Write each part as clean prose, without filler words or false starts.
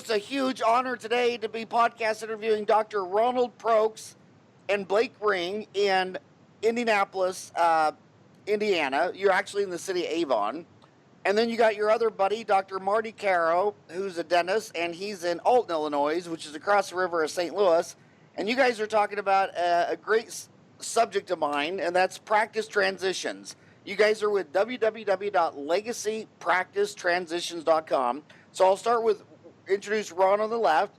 just a huge honor today to be podcast interviewing Dr. Ronald Prokes and Blake Ring in Indianapolis, Indiana. You're actually in the city of Avon. And then you got your other buddy, Dr. Marty Carrow, who's a dentist, and he's in Alton, Illinois, which is across the river of St. Louis. And you guys are talking about a great subject of mine, and that's practice transitions. You guys are with www.legacypracticetransitions.com. So I'll start with introduce Ron on the left.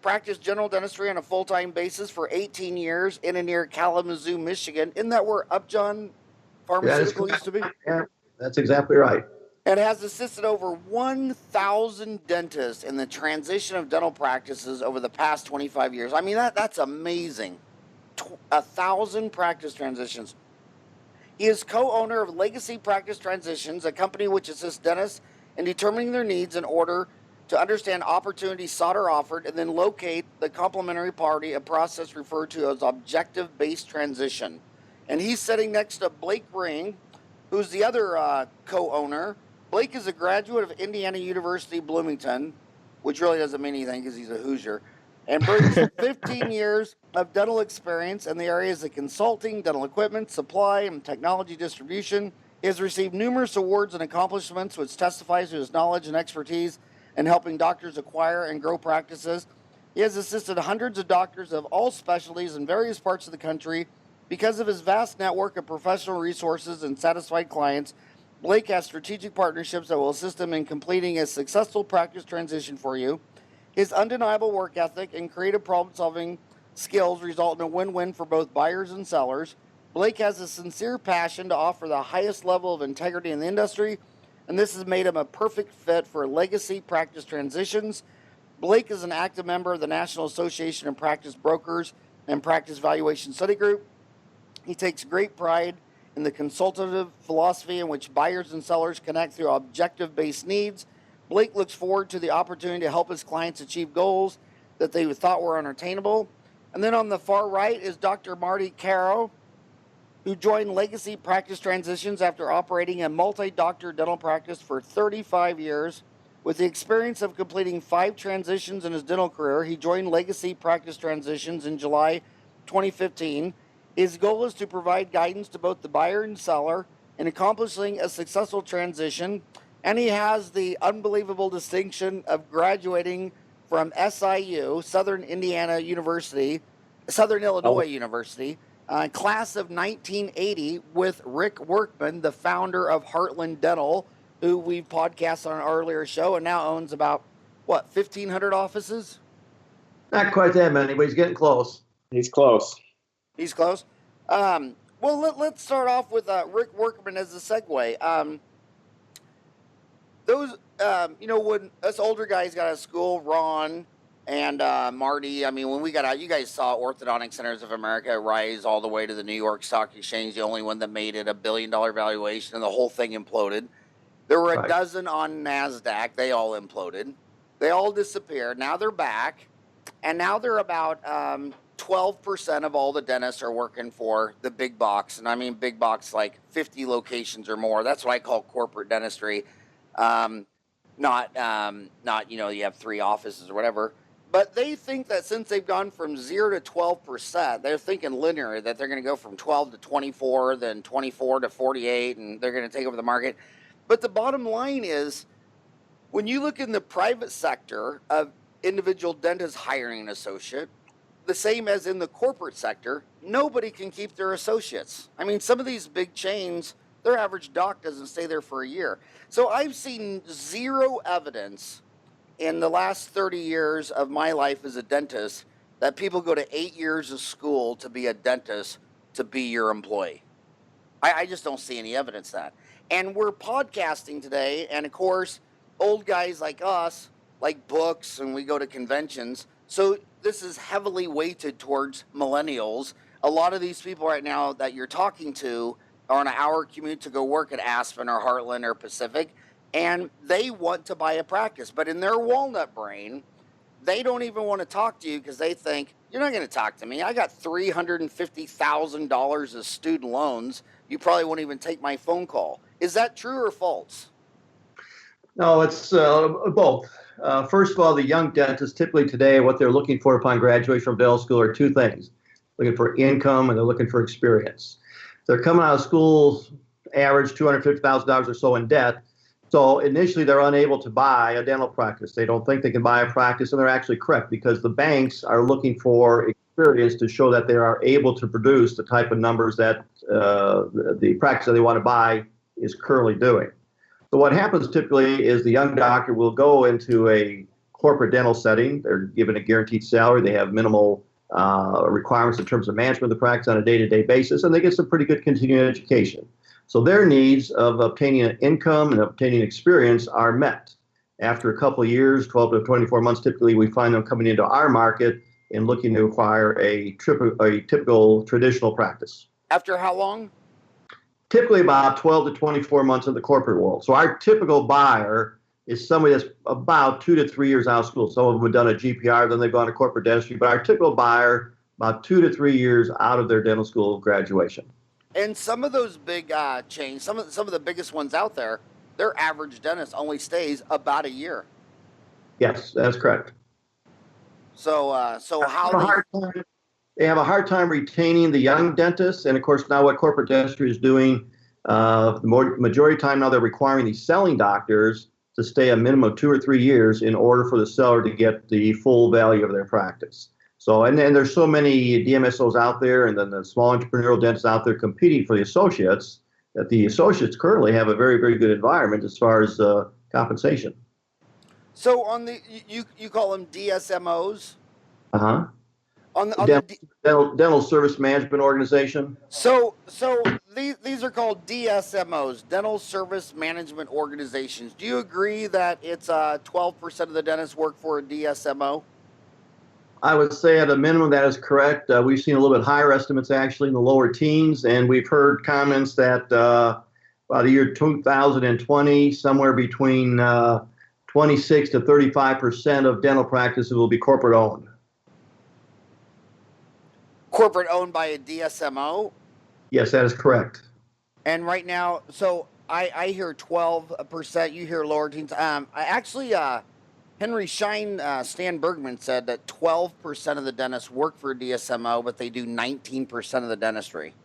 Practiced general dentistry on a full-time basis for 18 years in and near Kalamazoo, Michigan. Isn't that where Upjohn Pharmaceutical used to be? Yeah, that's exactly right. And has assisted over 1,000 dentists in the transition of dental practices over the past 25 years. I mean, that's amazing. 1,000 practice transitions. He is co-owner of Legacy Practice Transitions, a company which assists dentists in determining their needs in order to understand opportunities sought or offered and then locate the complementary party, a process referred to as objective-based transition. And he's sitting next to Blake Ring, who's the other co-owner. Blake is a graduate of Indiana University, Bloomington, which really doesn't mean anything because he's a Hoosier, and brings 15 years of dental experience in the areas of consulting, dental equipment, supply, and technology distribution. He has received numerous awards and accomplishments, which testifies to his knowledge and expertise in helping doctors acquire and grow practices. He has assisted hundreds of doctors of all specialties in various parts of the country. Because of his vast network of professional resources and satisfied clients, Blake has strategic partnerships that will assist him in completing a successful practice transition for you. His undeniable work ethic and creative problem-solving skills result in a win-win for both buyers and sellers. Blake has a sincere passion to offer the highest level of integrity in the industry, and this has made him a perfect fit for Legacy Practice Transitions. Blake is an active member of the National Association of Practice Brokers and Practice Valuation Study Group. He takes great pride in the consultative philosophy in which buyers and sellers connect through objective-based needs. Blake looks forward to the opportunity to help his clients achieve goals that they thought were unattainable. And then on the far right is Dr. Marty Carrow, who joined Legacy Practice Transitions after operating a multi-doctor dental practice for 35 years. With the experience of completing 5 transitions in his dental career, he joined Legacy Practice Transitions in July 2015. His goal is to provide guidance to both the buyer and seller in accomplishing a successful transition, and he has the unbelievable distinction of graduating from SIU, Southern Illinois University, class of 1980, with Rick Workman, the founder of Heartland Dental, who we've podcasted on an earlier show and now owns about, 1,500 offices? Not quite that many, but he's getting close. He's close. He's close. Well, let's start off with Rick Workman as a segue. When us older guys got out of school, Ron and Marty, when we got out, you guys saw Orthodontic Centers of America rise all the way to the New York Stock Exchange, the only one that made it $1 billion valuation, and the whole thing imploded. There were a dozen on NASDAQ. They all imploded. They all disappeared. Now they're back, and now they're about 12% of all the dentists are working for the big box, and I mean big box like 50 locations or more. That's what I call corporate dentistry. Not you have 3 offices or whatever. But they think that since they've gone from 0 to 12%, they're thinking linear, that they're going to go from 12 to 24, then 24 to 48, and they're going to take over the market. But the bottom line is, when you look in the private sector of individual dentists hiring an associate, the same as in the corporate sector, nobody can keep their associates. I mean, some of these big chains, their average doc doesn't stay there for a year. So I've seen zero evidence in the last 30 years of my life as a dentist that people go to 8 years of school to be a dentist to be your employee. I just don't see any evidence of that. And we're podcasting today, and of course, old guys like us like books, and we go to conventions. So this is heavily weighted towards millennials. A lot of these people right now that you're talking to are on an hour commute to go work at Aspen or Heartland or Pacific, and they want to buy a practice. But in their walnut brain, they don't even want to talk to you because they think, you're not going to talk to me. I got $350,000 of student loans. You probably won't even take my phone call. Is that true or false? No, it's both. First of all, the young dentists typically today, what they're looking for upon graduation from dental school are two things. Looking for income and they're looking for experience. They're coming out of school, average $250,000 or so in debt. So initially they're unable to buy a dental practice. They don't think they can buy a practice, and they're actually correct because the banks are looking for experience to show that they are able to produce the type of numbers that the practice that they want to buy is currently doing. So what happens typically is the young doctor will go into a corporate dental setting. They're given a guaranteed salary. They have minimal requirements in terms of management of the practice on a day-to-day basis, and they get some pretty good continuing education. So their needs of obtaining an income and obtaining experience are met. After a couple of years, 12 to 24 months, typically we find them coming into our market and looking to acquire a typical traditional practice. After how long? Typically about 12 to 24 months in the corporate world. So our typical buyer is somebody that's about 2 to 3 years out of school. Some of them have done a GPR, then they've gone to corporate dentistry. But our typical buyer, about 2 to 3 years out of their dental school graduation. And some of those big chains, some of the biggest ones out there, their average dentist only stays about a year. Yes, that's correct. So how they have a hard time retaining the young dentists, and of course now what corporate dentistry is doing, the majority of the time now they're requiring these selling doctors to stay a minimum of 2 or 3 years in order for the seller to get the full value of their practice. So, and there's so many DMSOs out there, and then the small entrepreneurial dentists out there competing for the associates, that the associates currently have a very, very good environment as far as compensation. So on the you call them DSMOs? Uh-huh. On Dental Service Management Organization. So these are called DSMOs, Dental Service Management Organizations. Do you agree that it's 12% of the dentists work for a DSMO? I would say at a minimum that is correct. We've seen a little bit higher estimates actually in the lower teens, and we've heard comments that by the year 2020, somewhere between 26 to 35% of dental practices will be corporate owned. Corporate owned by a DSMO? Yes, that is correct. And right now, so I hear 12%, you hear lower teens. Henry Schein, Stan Bergman said that 12% of the dentists work for a DSMO, but they do 19% of the dentistry.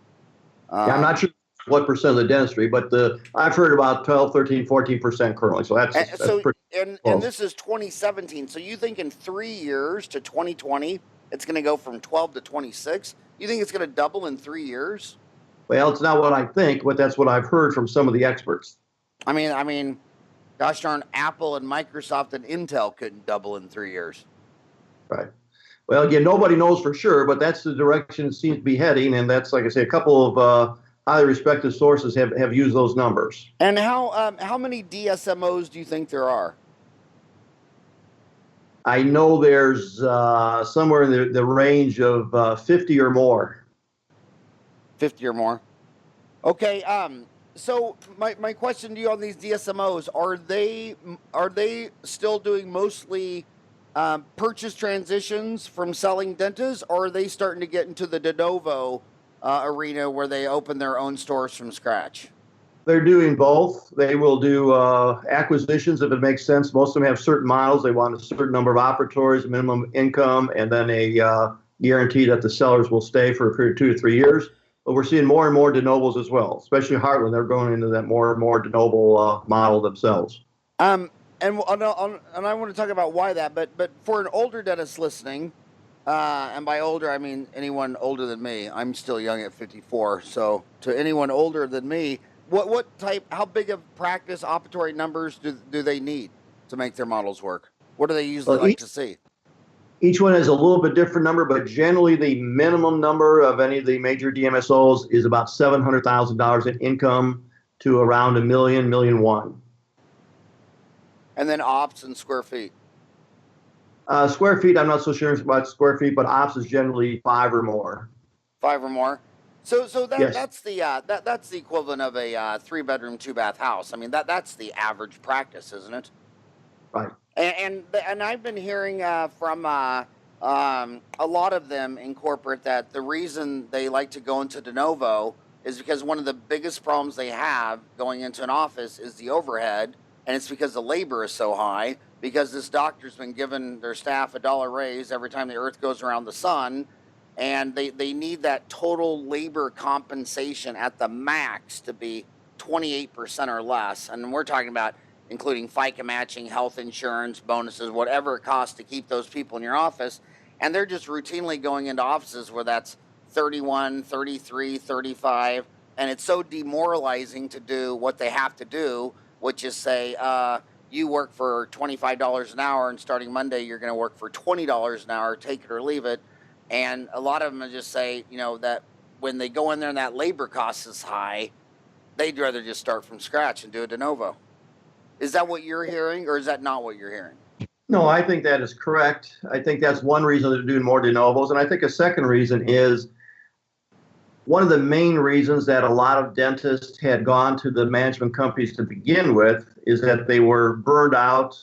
Yeah, I'm not sure what percent of the dentistry, but I've heard about 12, 13, 14% currently. So that's pretty close. And this is 2017. So you think in 3 years to 2020, it's going to go from 12 to 26? You think it's going to double in 3 years? Well, it's not what I think, but that's what I've heard from some of the experts. I mean, gosh darn, Apple and Microsoft and Intel couldn't double in 3 years. Right. Well, again, nobody knows for sure, but that's the direction it seems to be heading, and that's, like I say, a couple of highly respected sources have used those numbers. And how many DSMOs do you think there are? I know there's somewhere in the range of 50 or more. 50 or more. Okay. So my question to you on these DSMOs, are they still doing mostly purchase transitions from selling dentists, or are they starting to get into the de novo arena where they open their own stores from scratch? They're doing both. They will do acquisitions if it makes sense. Most of them have certain models. They want a certain number of operatories, minimum income, and then a guarantee that the sellers will stay for a period of 2 to 3 years. But we're seeing more and more de novos as well, especially Heartland. They're going into that more and more de novo model themselves. And I want to talk about why that. But for an older dentist listening, and by older I mean anyone older than me. I'm still young at 54. So to anyone older than me, how big of practice operatory numbers do they need to make their models work? What do they usually like to see? Each one has a little bit different number, but generally the minimum number of any of the major DMSOs is about $700,000 in income to around $1 million, $1.1 million. And then ops and square feet. Square feet, I'm not so sure about square feet, but ops is generally 5 or more. 5 or more. So yes. That's the equivalent of a 3-bedroom, 2-bath house. I mean that's the average practice, isn't it? Right. And I've been hearing from a lot of them in corporate that the reason they like to go into de novo is because one of the biggest problems they have going into an office is the overhead, and it's because the labor is so high. because this doctor's been giving their staff a dollar raise every time the earth goes around the sun, and they need that total labor compensation at the max to be 28% or less. And we're talking about including FICA matching, health insurance, bonuses, whatever it costs to keep those people in your office. And they're just routinely going into offices where that's 31, 33, 35. And it's so demoralizing to do what they have to do, which is say, you work for $25 an hour, and starting Monday, you're going to work for $20 an hour, take it or leave it. And a lot of them just say, that when they go in there and that labor cost is high, they'd rather just start from scratch and do it de novo. Is that what you're hearing, or is that not what you're hearing? No, I think that is correct. I think that's one reason they're doing more de novos. And I think a second reason is one of the main reasons that a lot of dentists had gone to the management companies to begin with is that they were burned out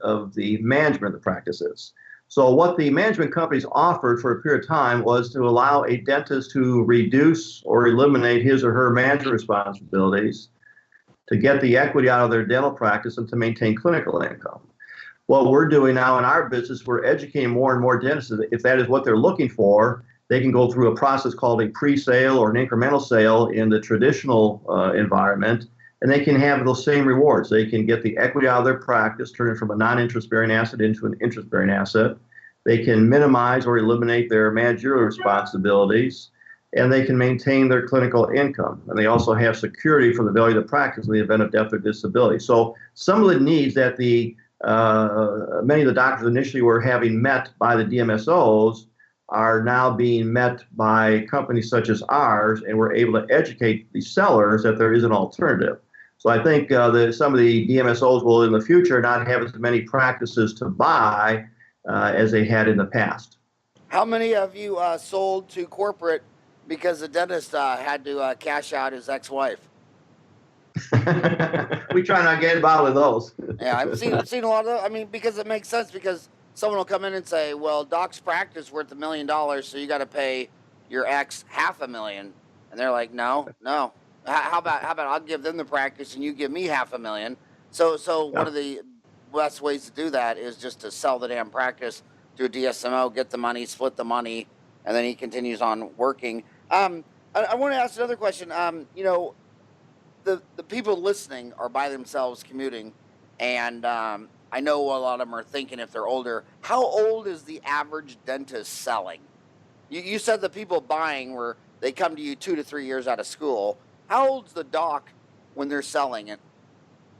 of the management of the practices. So what the management companies offered for a period of time was to allow a dentist to reduce or eliminate his or her management responsibilities to get the equity out of their dental practice and to maintain clinical income. What we're doing now in our business, we're educating more and more dentists. If that is what they're looking for, they can go through a process called a pre-sale or an incremental sale in the traditional environment, and they can have those same rewards. They can get the equity out of their practice, turn it from a non-interest-bearing asset into an interest-bearing asset. They can minimize or eliminate their managerial responsibilities, and they can maintain their clinical income. And they also have security for the value of the practice in the event of death or disability. So some of the needs that many of the doctors initially were having met by the DMSOs are now being met by companies such as ours, and we're able to educate the sellers that there is an alternative. So I think some of the DMSOs will in the future not have as many practices to buy as they had in the past. How many of you sold to corporate because the dentist had to cash out his ex-wife? We try not to get involved with those. Yeah, I've seen a lot of those. I mean, because it makes sense, because someone will come in and say, well, Doc's practice worth $1 million, so you got to pay your ex $500,000. And they're like, no. How about I'll give them the practice and you give me $500,000. So one of the best ways to do that is just to sell the damn practice to a DSMO, get the money, split the money, and then he continues on working. I want to ask another question. The people listening are by themselves commuting, and I know a lot of them are thinking, if they're older, how old is the average dentist selling? You said the people buying they come to you 2 to 3 years out of school. How old's the doc when they're selling it?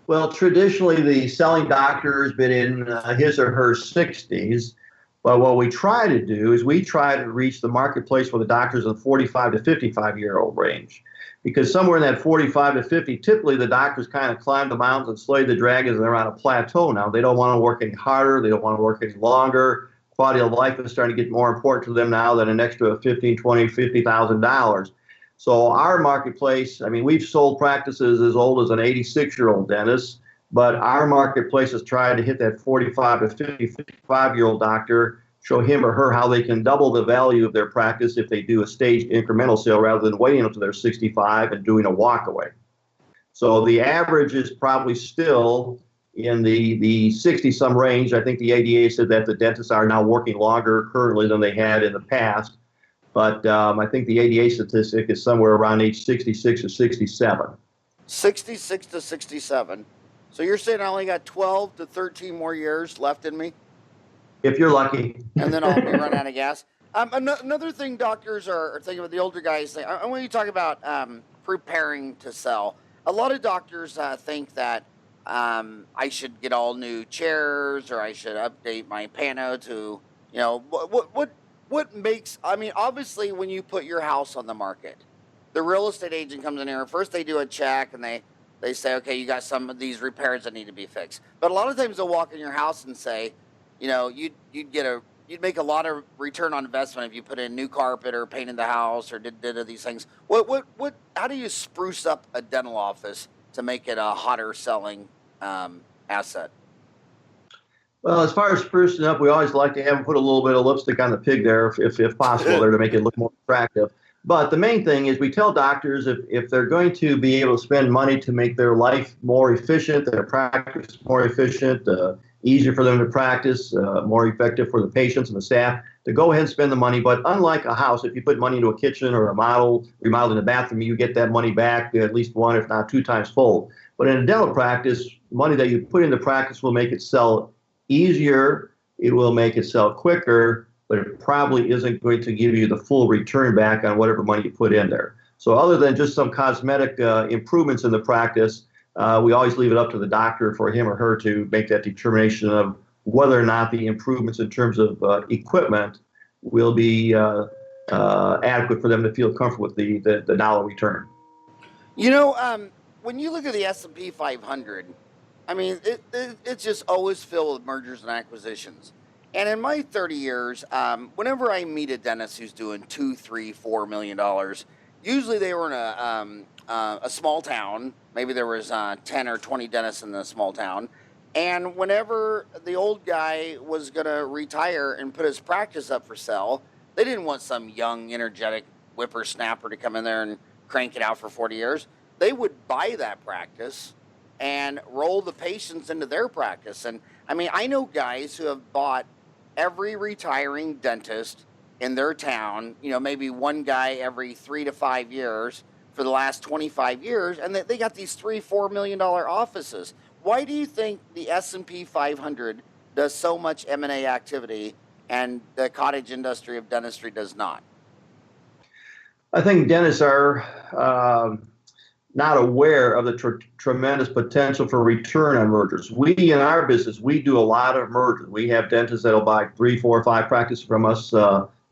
Well, traditionally, the selling doctor has been in his or her 60s. But what we try to do is we try to reach the marketplace for the doctors in the 45 to 55-year-old range. Because somewhere in that 45 to 50, typically the doctors kind of climb the mountains and slay the dragons, and they're on a plateau now. They don't want to work any harder. They don't want to work any longer. Quality of life is starting to get more important to them now than an extra $15,000, $20,000, $50,000. So our marketplace, I mean, we've sold practices as old as an 86-year-old dentist, but our marketplace has tried to hit that 45 to 50, 55-year-old doctor, show him or her how they can double the value of their practice if they do a staged incremental sale rather than waiting until they're 65 and doing a walkaway. So the average is probably still in the 60-some range. I think the ADA said that the dentists are now working longer currently than they had in the past. But I think the ADA statistic is somewhere around age 66 or 67. 66 to 67. So you're saying I only got 12 to 13 more years left in me? If you're lucky. And then I'll be running out of gas. Another thing doctors are thinking about, the older guys, I want you to talk about preparing to sell. A lot of doctors think that I should get all new chairs, or I should update my pano to, what makes, I mean, obviously when you put your house on the market, the real estate agent comes in here. First they do a check and they say, okay, you got some of these repairs that need to be fixed. But a lot of times they'll walk in your house and say, you'd make a lot of return on investment if you put in new carpet or painted the house or did these things. How do you spruce up a dental office to make it a hotter selling asset? Well, as far as sprucing up, we always like to have them put a little bit of lipstick on the pig there, if possible, there to make it look more attractive. But the main thing is we tell doctors if they're going to be able to spend money to make their life more efficient, their practice more efficient, easier for them to practice, more effective for the patients and the staff to go ahead and spend the money. But unlike a house, if you put money into a kitchen or remodeling a bathroom, you get that money back at least one, if not two times fold. But in a dental practice, money that you put into practice will make it sell easier, it will make it sell quicker, but it probably isn't going to give you the full return back on whatever money you put in there. So other than just some cosmetic improvements in the practice, we always leave it up to the doctor for him or her to make that determination of whether or not the improvements in terms of equipment will be adequate for them to feel comfortable with the dollar return. You know, when you look at the S&P 500, I mean, it's just always filled with mergers and acquisitions. And in my 30 years, whenever I meet a dentist who's doing $2, $3, $4 million, usually they were in a small town. Maybe there was 10 or 20 dentists in the small town. And whenever the old guy was going to retire and put his practice up for sale, they didn't want some young, energetic whippersnapper to come in there and crank it out for 40 years. They would buy that practice and roll the patients into their practice. And I mean, I know guys who have bought every retiring dentist in their town, you know, maybe one guy every 3 to 5 years for the last 25 years, and they got these $3-4 million offices. Why do you think the S&P 500 does so much M&A activity and the cottage industry of dentistry does not? I think dentists are not aware of the tremendous potential for return on mergers. We, in our business, we do a lot of mergers. We have dentists that'll buy 3, 4, or 5 practices from us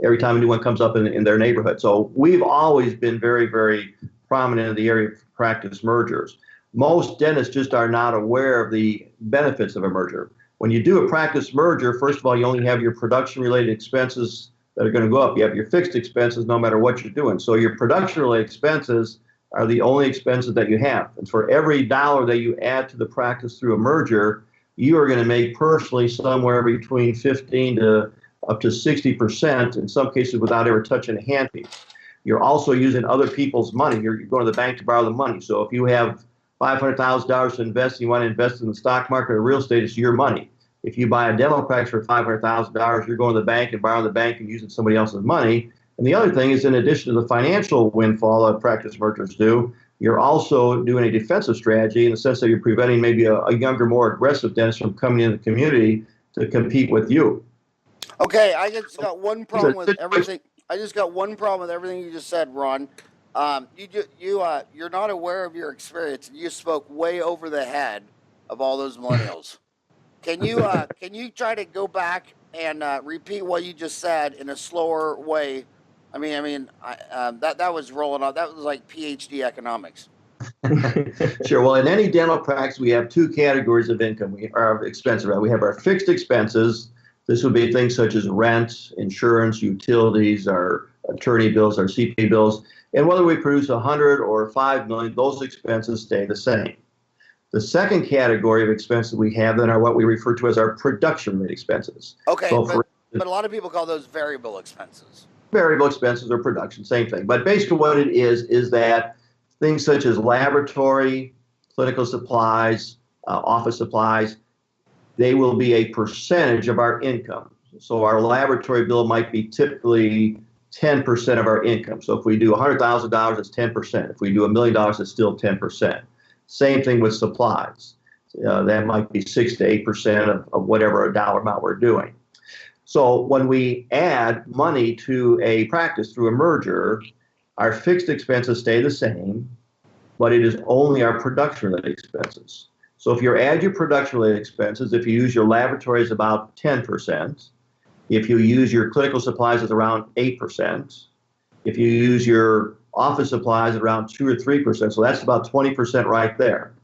every time a new one comes up in their neighborhood. So we've always been very, very prominent in the area of practice mergers. Most dentists just are not aware of the benefits of a merger. When you do a practice merger, first of all, you only have your production-related expenses that are going to go up. You have your fixed expenses no matter what you're doing. So your production-related expenses are the only expenses that you have. And for every dollar that you add to the practice through a merger, you are going to make personally somewhere between 15 to up to 60%, in some cases without ever touching a handpiece. You're also using other people's money. You're going to the bank to borrow the money. So if you have $500,000 to invest, you want to invest in the stock market or real estate, it's your money. If you buy a dental practice for $500,000, you're going to the bank and borrowing the bank and using somebody else's money. And the other thing is, in addition to the financial windfall that practice mergers do, you're also doing a defensive strategy in the sense that you're preventing maybe a younger, more aggressive dentist from coming into the community to compete with you. Okay, I just got one problem with everything. I just got one problem with everything you just said, Ron. You're not aware of your experience. You spoke way over the head of all those millennials. Can you try to go back and repeat what you just said in a slower way? That was rolling off. That was like PhD economics. Sure. Well, in any dental practice, we have 2 categories of income. Our expenses. Right? We have our fixed expenses. This would be things such as rent, insurance, utilities, our attorney bills, our CPA bills. And whether we produce 100 or 5 million, those expenses stay the same. The second category of expenses we have then are what we refer to as our production-related expenses. Okay, so but a lot of people call those variable expenses. Variable expenses or production, same thing. But basically what it is that things such as laboratory, clinical supplies, office supplies, they will be a percentage of our income. So our laboratory bill might be typically 10% of our income. So if we do $100,000, it's 10%. If we do $1 million, it's still 10%. Same thing with supplies. That might be 6 to 8% of whatever dollar amount we're doing. So when we add money to a practice through a merger, our fixed expenses stay the same, but it is only our production-related expenses. So if you add your production-related expenses, if you use your laboratories about 10%, if you use your clinical supplies, it's around 8%. If you use your office supplies, around 2 or 3%. So that's about 20% right there.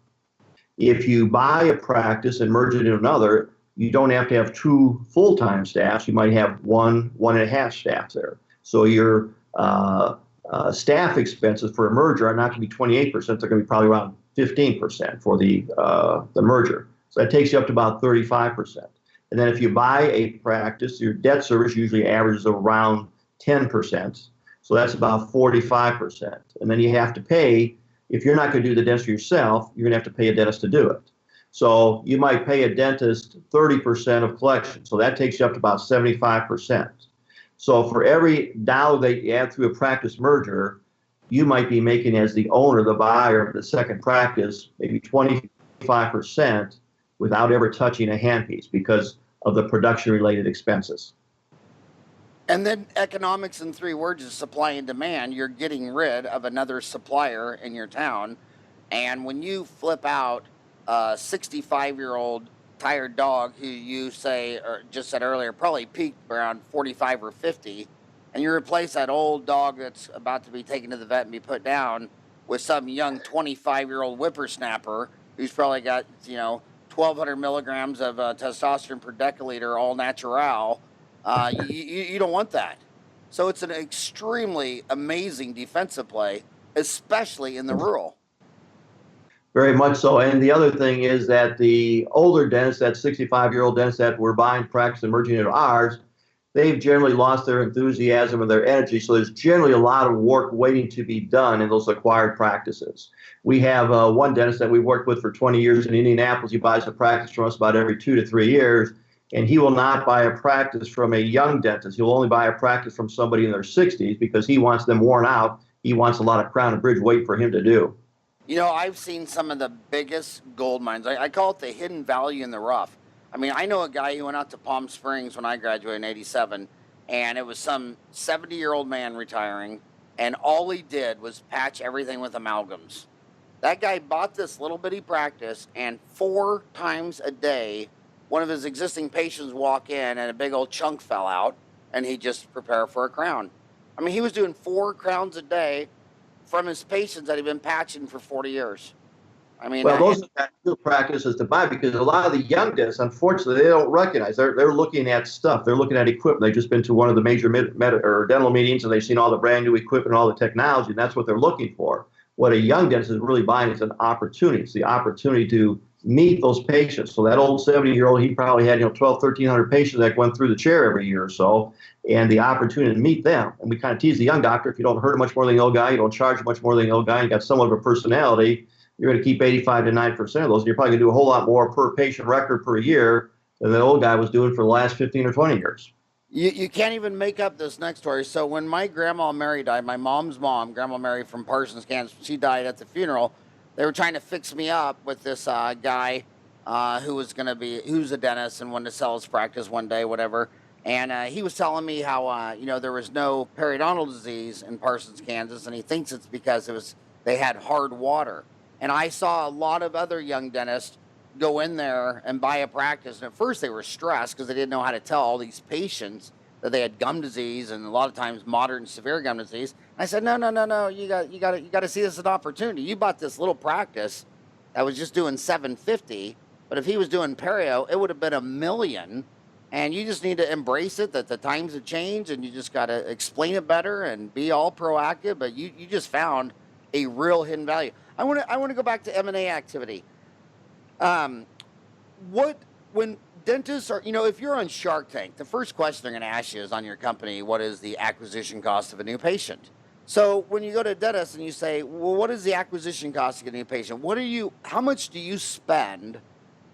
If you buy a practice and merge it into another, you don't have to have 2 full-time staffs. You might have 1.5 staff there. So your staff expenses for a merger are not going to be 28%. They're going to be probably around 15% for the merger. So that takes you up to about 35%. And then if you buy a practice, your debt service usually averages around 10%. So that's about 45%. And then you have to pay, if you're not going to do the dentistry yourself, you're going to have to pay a dentist to do it. So you might pay a dentist 30% of collection. So that takes you up to about 75%. So for every dollar that you add through a practice merger, you might be making, as the owner, the buyer of the second practice, maybe 25% without ever touching a handpiece because of the production-related expenses. And then economics in 3 words is supply and demand. You're getting rid of another supplier in your town. And when you flip out a 65-year-old tired dog who you say, or just said earlier, probably peaked around 45 or 50, and you replace that old dog that's about to be taken to the vet and be put down with some young 25-year-old whippersnapper who's probably got, 1,200 milligrams of testosterone per deciliter, all natural, you don't want that. So it's an extremely amazing defensive play, especially in the rural. Very much so. And the other thing is that the older dentists, that 65-year-old dentists that were buying practice and merging into ours, they've generally lost their enthusiasm and their energy. So there's generally a lot of work waiting to be done in those acquired practices. We have one dentist that we've worked with for 20 years in Indianapolis. He buys a practice from us about every 2 to 3 years. And he will not buy a practice from a young dentist. He'll only buy a practice from somebody in their 60s because he wants them worn out. He wants a lot of crown and bridge weight for him to do. I've seen some of the biggest gold mines. I call it the hidden value in the rough. I mean, I know a guy who went out to Palm Springs when I graduated in '87, and it was some 70-year-old man retiring, and all he did was patch everything with amalgams. That guy bought this little bitty practice, and 4 times a day, one of his existing patients walk in and a big old chunk fell out, and he just prepared for a crown. I mean, he was doing 4 crowns a day from his patients that he'd been patching for 40 years. I mean, well, those are the practices to buy because a lot of the young dentists, unfortunately, they don't recognize. They're looking at stuff. They're looking at equipment. They've just been to one of the major or dental meetings and they've seen all the brand new equipment, all the technology, and that's what they're looking for. What a young dentist is really buying is an opportunity. It's the opportunity to meet those patients. So that old 70-year-old, he probably had 1,200-1,300 patients that went through the chair every year or so, and the opportunity to meet them. And we kind of tease the young doctor, if you don't hurt much more than the old guy, you don't charge much more than the old guy, you got somewhat of a personality, you're going to keep 85 to 90% of those, and you're probably going to do a whole lot more per patient record per year than the old guy was doing for the last 15 or 20 years. You can't even make up this next story. So when my grandma Mary died, my mom's mom, Grandma Mary from Parsons, Kansas, she died at the funeral. They were trying to fix me up with this guy who's a dentist and wanted to sell his practice one day, whatever. And he was telling me how there was no periodontal disease in Parsons, Kansas, and he thinks it's because they had hard water. And I saw a lot of other young dentists go in there and buy a practice. And at first they were stressed because they didn't know how to tell all these patients that they had gum disease and a lot of times moderate and severe gum disease. And I said, no, you got to see this as an opportunity. You bought this little practice that was just doing $750, but if he was doing perio, it would have been $1 million. And you just need to embrace it, that the times have changed, and you just got to explain it better and be all proactive. But you just found a real hidden value. I want to go back to M&A activity. When dentists are, if you're on Shark Tank, the first question they're going to ask you is on your company, what is the acquisition cost of a new patient? So when you go to a dentist and you say, well, what is the acquisition cost to get a new patient? How much do you spend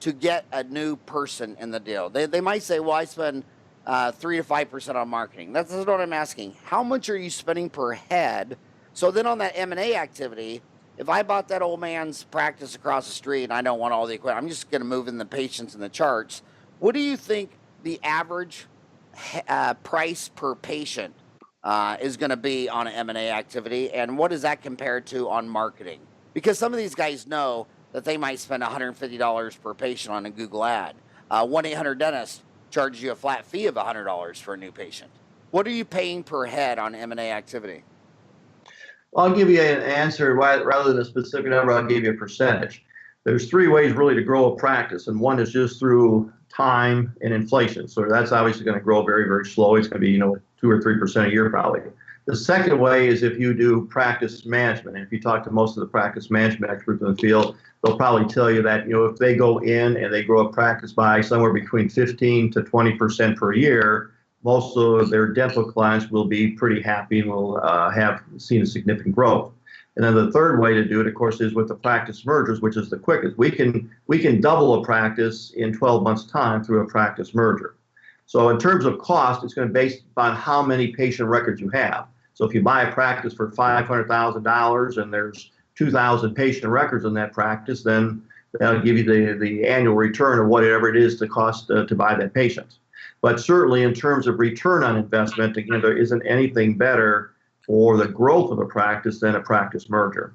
to get a new person in the deal? They might say, well, I spend 3 to 5% on marketing. That's what I'm asking. How much are you spending per head? So then on that M&A activity, if I bought that old man's practice across the street and I don't want all the equipment, I'm just going to move in the patients and the charts. What do you think the average price per patient is going to be on an M&A activity? And what does that compare to on marketing? Because some of these guys know that they might spend $150 per patient on a Google ad. 1-800-DENTIST charges you a flat fee of $100 for a new patient. What are you paying per head on M&A activity? I'll give you an answer rather than a specific number. I'll give you a percentage. There's 3 ways really to grow a practice, and one is just through time and inflation. So that's obviously going to grow very, very slow. It's going to be 2 or 3% a year probably. The second way is if you do practice management. And if you talk to most of the practice management experts in the field, they'll probably tell you that if they go in and they grow a practice by somewhere between 15 to 20% per year, most of their dental clients will be pretty happy and will have seen a significant growth. And then the third way to do it, of course, is with the practice mergers, which is the quickest. We can double a practice in 12 months' time through a practice merger. So in terms of cost, it's going to be based on how many patient records you have. So if you buy a practice for $500,000 and there's 2,000 patient records in that practice, then that'll give you the annual return of whatever it is to cost to buy that patient. But certainly in terms of return on investment, again, there isn't anything better for the growth of a practice than a practice merger.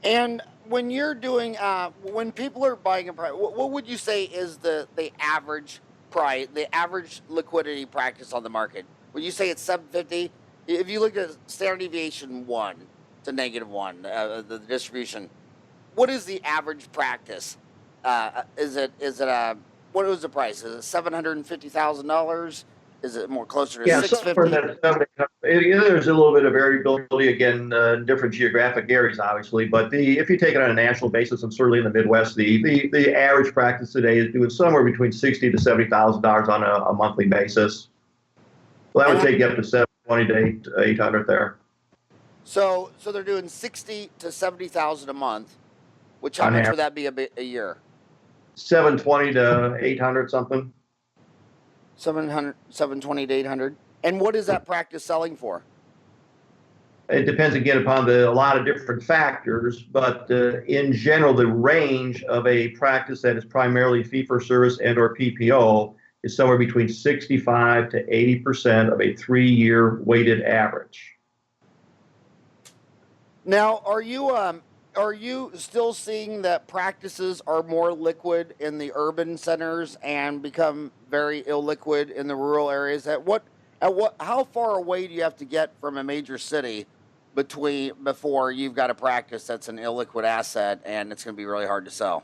And when you're doing, when people are buying a practice, what would you say is the average price, the average liquidity practice on the market? Would you say it's 750? If you look at standard deviation 1 to -1, the distribution, what is the average practice? Is it what was the price? Is it $750,000? Is it more closer to $650? There's a little bit of variability again, different geographic areas, obviously. But if you take it on a national basis, and certainly in the Midwest, the average practice today is doing somewhere between $60,000 to $70,000 on a monthly basis. Well, that would take you up to $720,000 to $800,000 there. So they're doing $60,000 to $70,000 a month. Which how much would that be a year? $720,000 to $800,000 something. 720 to 800. And what is that practice selling for? It depends again upon a lot of different factors, but in general, the range of a practice that is primarily fee-for-service and/or PPO is somewhere between 65 to 80% of a 3-year weighted average. Now, are you still seeing that practices are more liquid in the urban centers and become very illiquid in the rural areas? How far away do you have to get from a major city before you've got a practice that's an illiquid asset and it's going to be really hard to sell?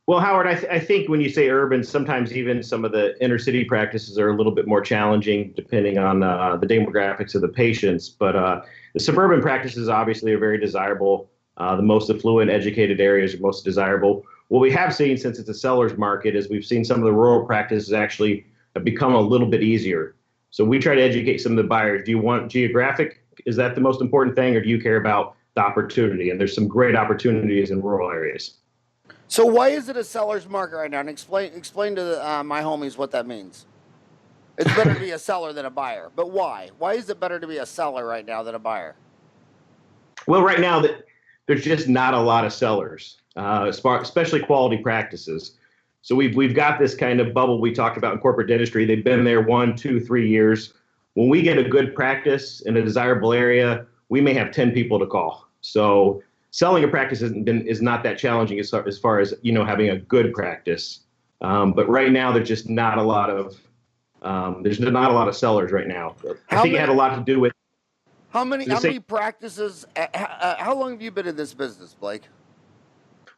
Well, Howard, I think when you say urban, sometimes even some of the inner city practices are a little bit more challenging depending on the demographics of the patients. But the suburban practices obviously are very desirable. The most affluent, educated areas are most desirable. What we have seen since it's a seller's market is we've seen some of the rural practices actually have become a little bit easier. So we try to educate some of the buyers. Do you want geographic? Is that the most important thing, or do you care about the opportunity? And there's some great opportunities in rural areas. So why is it a seller's market right now? And explain to my homies what that means. It's better to be a seller than a buyer. But why? Why is it better to be a seller right now than a buyer? Well, right now, there's just not a lot of sellers, especially quality practices. So we've got this kind of bubble we talked about in corporate dentistry. They've been there 1, 2, 3 years. When we get a good practice in a desirable area, we may have 10 people to call. So selling a practice is not that challenging as far as having a good practice. But right now, there's just not a lot of sellers right now. I think it had a lot to do with how many practices. How long have you been in this business, Blake?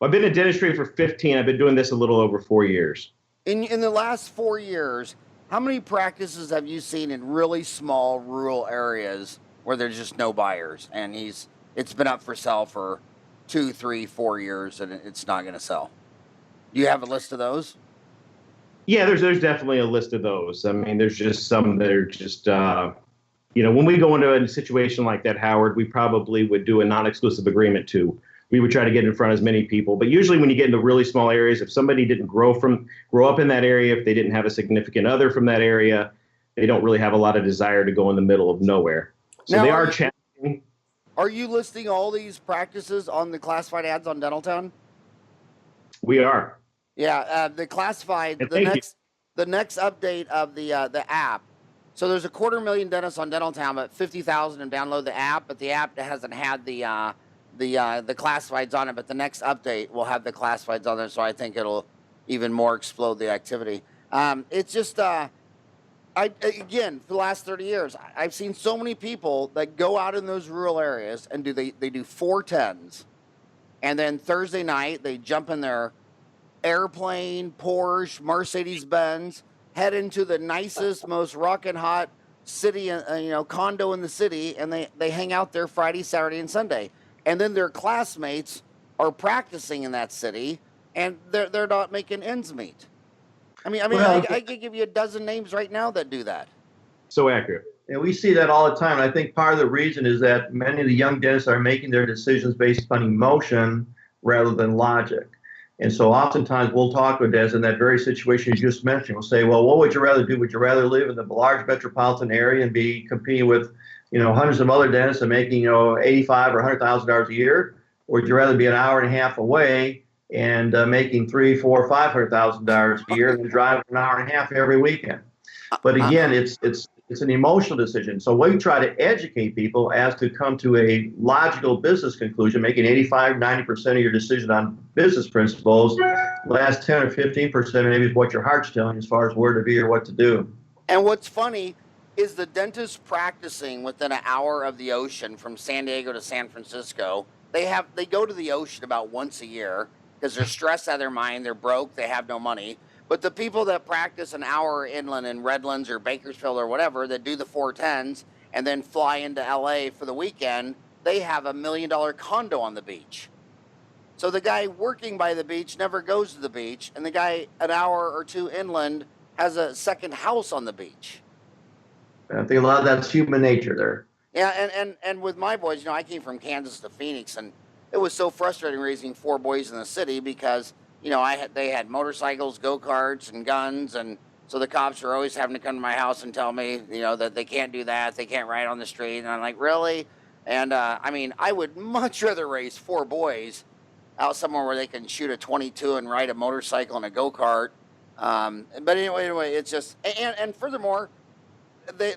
Well, I've been in dentistry for 15. I've been doing this a little over 4 years. In the last 4 years, how many practices have you seen in really small rural areas where there's just no buyers and it's been up for sale for 2, 3, 4 years and it's not going to sell? Do you have a list of those? Yeah, there's definitely a list of those. I mean, there's just some that are just, when we go into a situation like that, Howard, we probably would do a non-exclusive agreement too. We would try to get in front of as many people. But usually when you get into really small areas, if somebody didn't grow up in that area, if they didn't have a significant other from that area, they don't really have a lot of desire to go in the middle of nowhere. So now, they are challenging. Are you listing all these practices on the classified ads on Dentaltown? We are. Yeah, the classified, the next update of the app. So there's 250,000 dentists on Dentaltown, but 50,000 and download the app, but the app hasn't had the classifieds on it. But the next update will have the classifieds on there, so I think it'll even more explode the activity. It's just again, for the last 30 years, I've seen so many people that go out in those rural areas and they do 410s, and then Thursday night they jump in their airplane, Porsche, Mercedes-Benz, head into the nicest, most rockin' hot city, condo in the city, and they hang out there Friday, Saturday, and Sunday. And then their classmates are practicing in that city, and they're not making ends meet. I could give you a dozen names right now that do that. So accurate. And we see that all the time. And I think part of the reason is that many of the young dentists are making their decisions based on emotion rather than logic. And so oftentimes we'll talk with dentists in that very situation you just mentioned. We'll say, well, what would you rather do? Would you rather live in the large metropolitan area and be competing with, hundreds of other dentists and making, $85,000 or $100,000 a year? Or would you rather be an hour and a half away and making $300,000, $400,000, $500,000 a year and drive an hour and a half every weekend? But again, it's an emotional decision. So we try to educate people as to come to a logical business conclusion, making 85, 90% of your decision on business principles. Last 10 or 15% maybe is what your heart's telling you as far as where to be or what to do. And what's funny is the dentists practicing within an hour of the ocean from San Diego to San Francisco, they go to the ocean about once a year because they're stressed out of their mind, they're broke, they have no money. But the people that practice an hour inland in Redlands or Bakersfield or whatever, that do the 410s and then fly into LA for the weekend, they have $1 million condo on the beach. So the guy working by the beach never goes to the beach, and the guy an hour or two inland has a second house on the beach. I think a lot of that's human nature there. Yeah, and with my boys, I came from Kansas to Phoenix, and it was so frustrating raising 4 boys in the city because they had motorcycles, go-karts, and guns, and so the cops were always having to come to my house and tell me, that they can't do that, they can't ride on the street, and I'm like, really? And I would much rather raise 4 boys out somewhere where they can shoot a .22 and ride a motorcycle and a go-kart. But anyway, it's just, and furthermore, a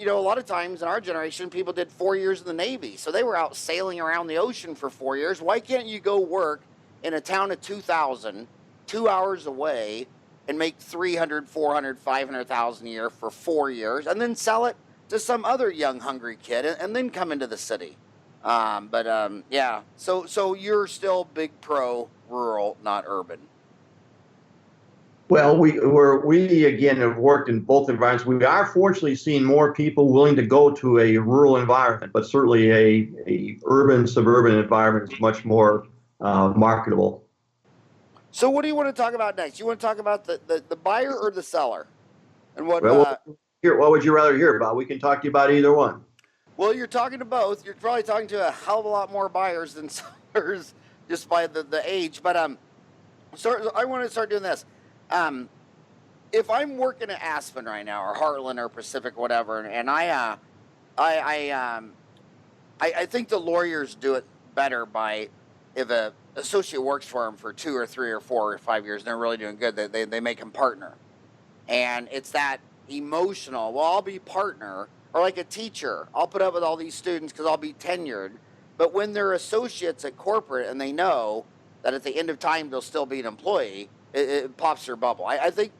lot of times in our generation, people did 4 years in the Navy, so they were out sailing around the ocean for 4 years. Why can't you go work in a town of 2,000, 2 hours away, and make 300, 400, 500,000 a year for 4 years, and then sell it to some other young, hungry kid, and then come into the city? Yeah. So you're still big pro rural, not urban. Well, we again have worked in both environments. We are fortunately seeing more people willing to go to a rural environment, but certainly a urban, suburban environment is much more marketable. So what do you want to talk about next? You want to talk about the buyer or the seller? And what? What would you rather hear about? We can talk to you about either one. Well, you're talking to both. You're probably talking to a hell of a lot more buyers than sellers just by the age. But so I want to start doing this. If I'm working at Aspen right now, or Heartland, or Pacific, whatever, and I think the lawyers do it better by, if a associate works for them for 2 or 3 or 4 or 5 years, and they're really doing good, they make them partner. And it's that emotional, well, I'll be partner, or like a teacher, I'll put up with all these students because I'll be tenured. But when they're associates at corporate and they know that at the end of time they'll still be an employee, it pops their bubble. I think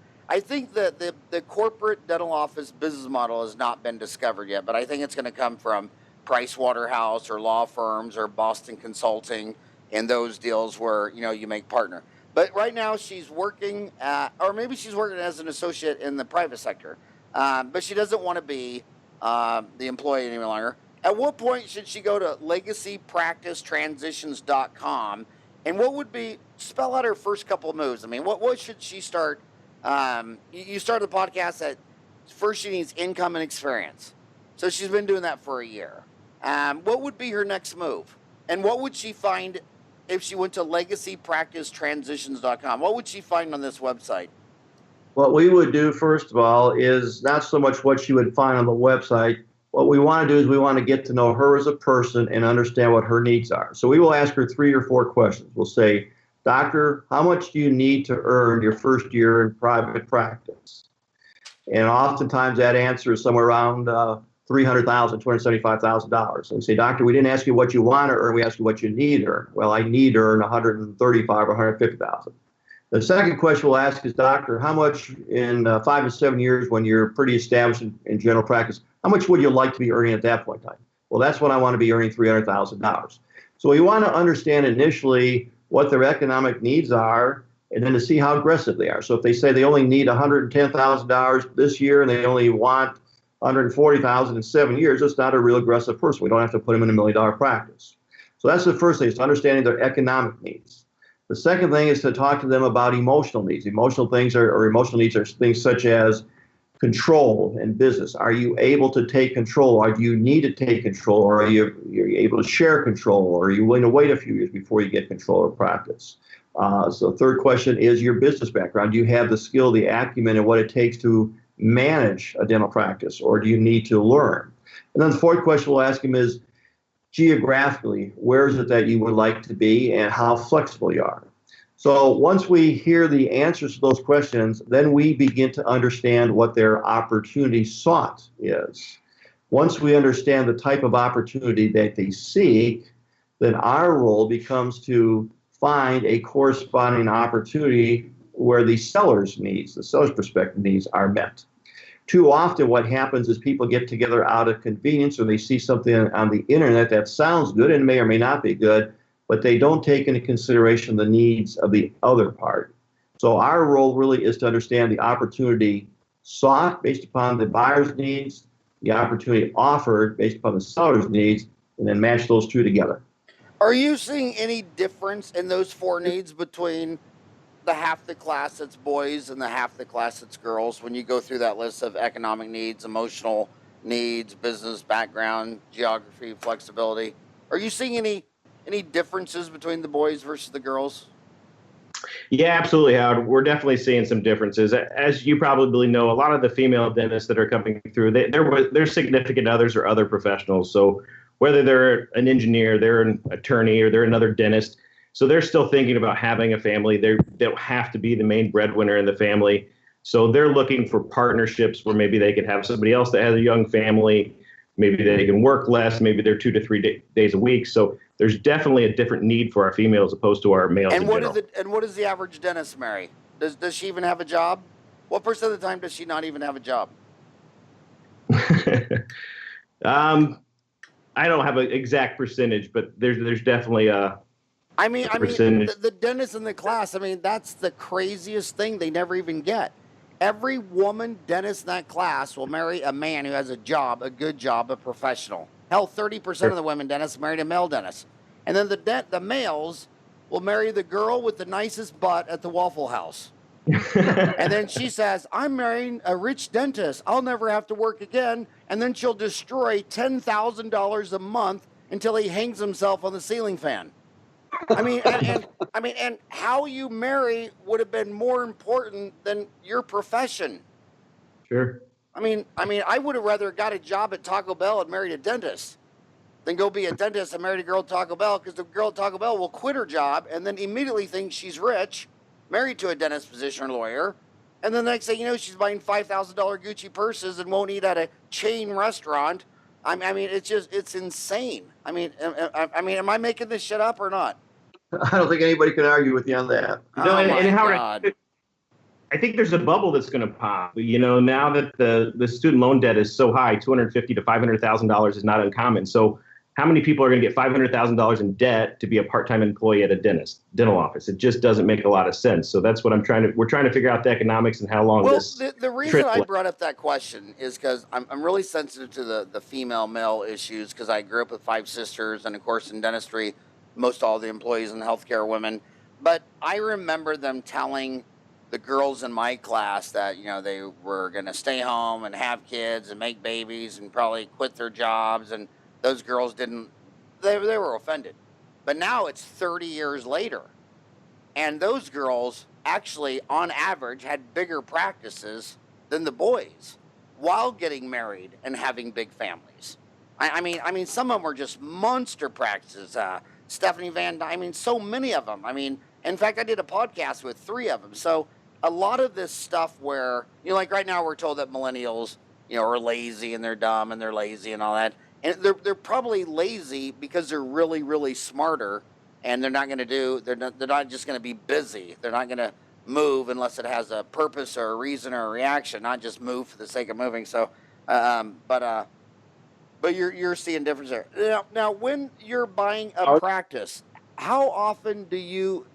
that the corporate dental office business model has not been discovered yet, but I think it's going to come from Price Waterhouse or law firms or Boston Consulting and those deals where you make partner. But right now she's working, or maybe she's working as an associate in the private sector, but she doesn't want to be the employee any longer. At what point should she go to legacypracticetransitions.com? And what would be, spell out her first couple of moves? I mean, what should she start? You started the podcast that first she needs income and experience. So she's been doing that for a year. What would be her next move? And what would she find if she went to legacypracticetransitions.com? What would she find on this website? What we would do, first of all, is not so much what she would find on the website. What we want to do is we want to get to know her as a person and understand what her needs are. So we will ask her 3 or 4 questions. We'll say, Doctor, how much do you need to earn your first year in private practice? And oftentimes that answer is somewhere around $300,000, $275,000. And we say, Doctor, we didn't ask you what you want to earn. We asked you what you need to earn. Well, I need to earn $135,000 or $150,000. The second question we'll ask is, Doctor, how much in 5 to 7 years when you're pretty established in general practice, how much would you like to be earning at that point in time? Well, that's when I want to be earning $300,000. So we want to understand initially what their economic needs are, and then to see how aggressive they are. So if they say they only need $110,000 this year and they only want $140,000 in 7 years, it's not a real aggressive person. We don't have to put them in $1 million practice. So that's the first thing, is understanding their economic needs. The second thing is to talk to them about emotional needs. Emotional needs are things such as control in business? Are you able to take control, or do you need to take control, or you're able to share control, or are you willing to wait a few years before you get control of practice? So third question is your business background. Do you have the skill, the acumen, and what it takes to manage a dental practice, or do you need to learn? And then the fourth question we'll ask him is, geographically, where is it that you would like to be and how flexible you are? So once we hear the answers to those questions, then we begin to understand what their opportunity sought is. Once we understand the type of opportunity that they seek, then our role becomes to find a corresponding opportunity where the seller's needs, the seller's perspective needs, are met. Too often what happens is people get together out of convenience, or they see something on the internet that sounds good and may or may not be good, but they don't take into consideration the needs of the other party. So our role really is to understand the opportunity sought based upon the buyer's needs, the opportunity offered based upon the seller's needs, and then match those two together. Are you seeing any difference in those four needs between the half the class that's boys and the half the class that's girls when you go through that list of economic needs, emotional needs, business background, geography, flexibility? Are you seeing any differences between the boys versus the girls? Yeah, absolutely, Howard. We're definitely seeing some differences. As you probably know, a lot of the female dentists that are coming through, they're significant others or other professionals. So whether they're an engineer, they're an attorney, or they're another dentist, so they're still thinking about having a family. They don't have to be the main breadwinner in the family. So they're looking for partnerships where maybe they could have somebody else that has a young family. Maybe they can work less. Maybe they're 2 to 3 days a week. So there's definitely a different need for our females opposed to our males in general. And what does the average dentist marry? Does she even have a job? What percent of the time does she not even have a job? I don't have an exact percentage, but there's definitely a percentage. The dentists in the class, that's the craziest thing they never even get. Every woman dentist in that class will marry a man who has a job, a good job, a professional. Hell, 30% of the women dentists married a male dentist. And then the males will marry the girl with the nicest butt at the Waffle House. And then she says, I'm marrying a rich dentist. I'll never have to work again. And then she'll destroy $10,000 a month until he hangs himself on the ceiling fan. And how you marry would have been more important than your profession. Sure. I would have rather got a job at Taco Bell and married a dentist than go be a dentist and married a girl at Taco Bell, because the girl at Taco Bell will quit her job and then immediately think she's rich, married to a dentist, physician, or lawyer, and then the next thing you know, she's buying $5,000 Gucci purses and won't eat at a chain restaurant. It's insane. Am I making this shit up or not? I don't think anybody can argue with you on that. No, and Howard, God. I think there's a bubble that's going to pop. Now that the student loan debt is so high, $250,000 to $500,000 is not uncommon. So how many people are going to get $500,000 in debt to be a part-time employee at a dental office? It just doesn't make a lot of sense. So that's what we're trying to figure out the economics and how long this. Well, the reason I brought up that question is because I'm really sensitive to the female-male issues, because I grew up with 5 sisters, and of course in dentistry, most all the employees in healthcare are women. But I remember them telling the girls in my class that, they were going to stay home and have kids and make babies and probably quit their jobs. And those girls didn't, they were offended. But now it's 30 years later. And those girls actually, on average, had bigger practices than the boys while getting married and having big families. Some of them were just monster practices. Stephanie Van Dyne, so many of them. In fact, I did a podcast with 3 of them. So a lot of this stuff where, like right now we're told that millennials, are lazy and they're dumb and they're lazy and all that. And they're probably lazy because they're really, really smarter, and they're not just going to be busy. They're not going to move unless it has a purpose or a reason or a reaction, not just move for the sake of moving. So, but you're seeing difference there. Now, when you're buying a practice, how often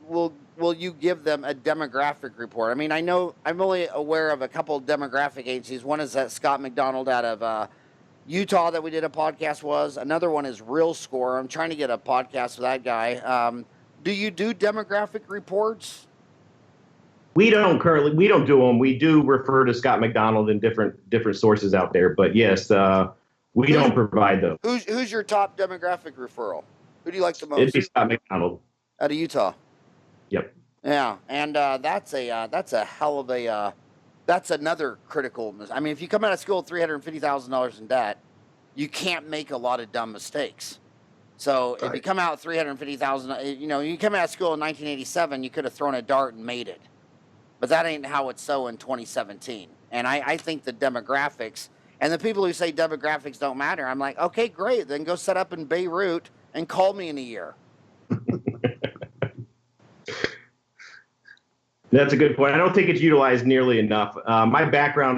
will you give them a demographic report? I know I'm only aware of a couple of demographic agencies. One is that Scott McDonald out of Utah that we did a podcast was. Another one is Real Score. I'm trying to get a podcast with that guy. Do you do demographic reports? We don't do them. We do refer to Scott McDonald in different sources out there, but yes, we don't provide those. Who's your top demographic referral? Who do you like the most? It'd be Scott McDonald. Out of Utah. Yep. Yeah, and that's a hell of a that's another critical. I mean, if you come out of school with $350,000 in debt, you can't make a lot of dumb mistakes. So if you come out with 350,000, you come out of school in 1987, you could have thrown a dart and made it, but that ain't how it's so in 2017. And I think the demographics and the people who say demographics don't matter, I'm like, okay, great, then go set up in Beirut and call me in a year. That's a good point. I don't think it's utilized nearly enough. My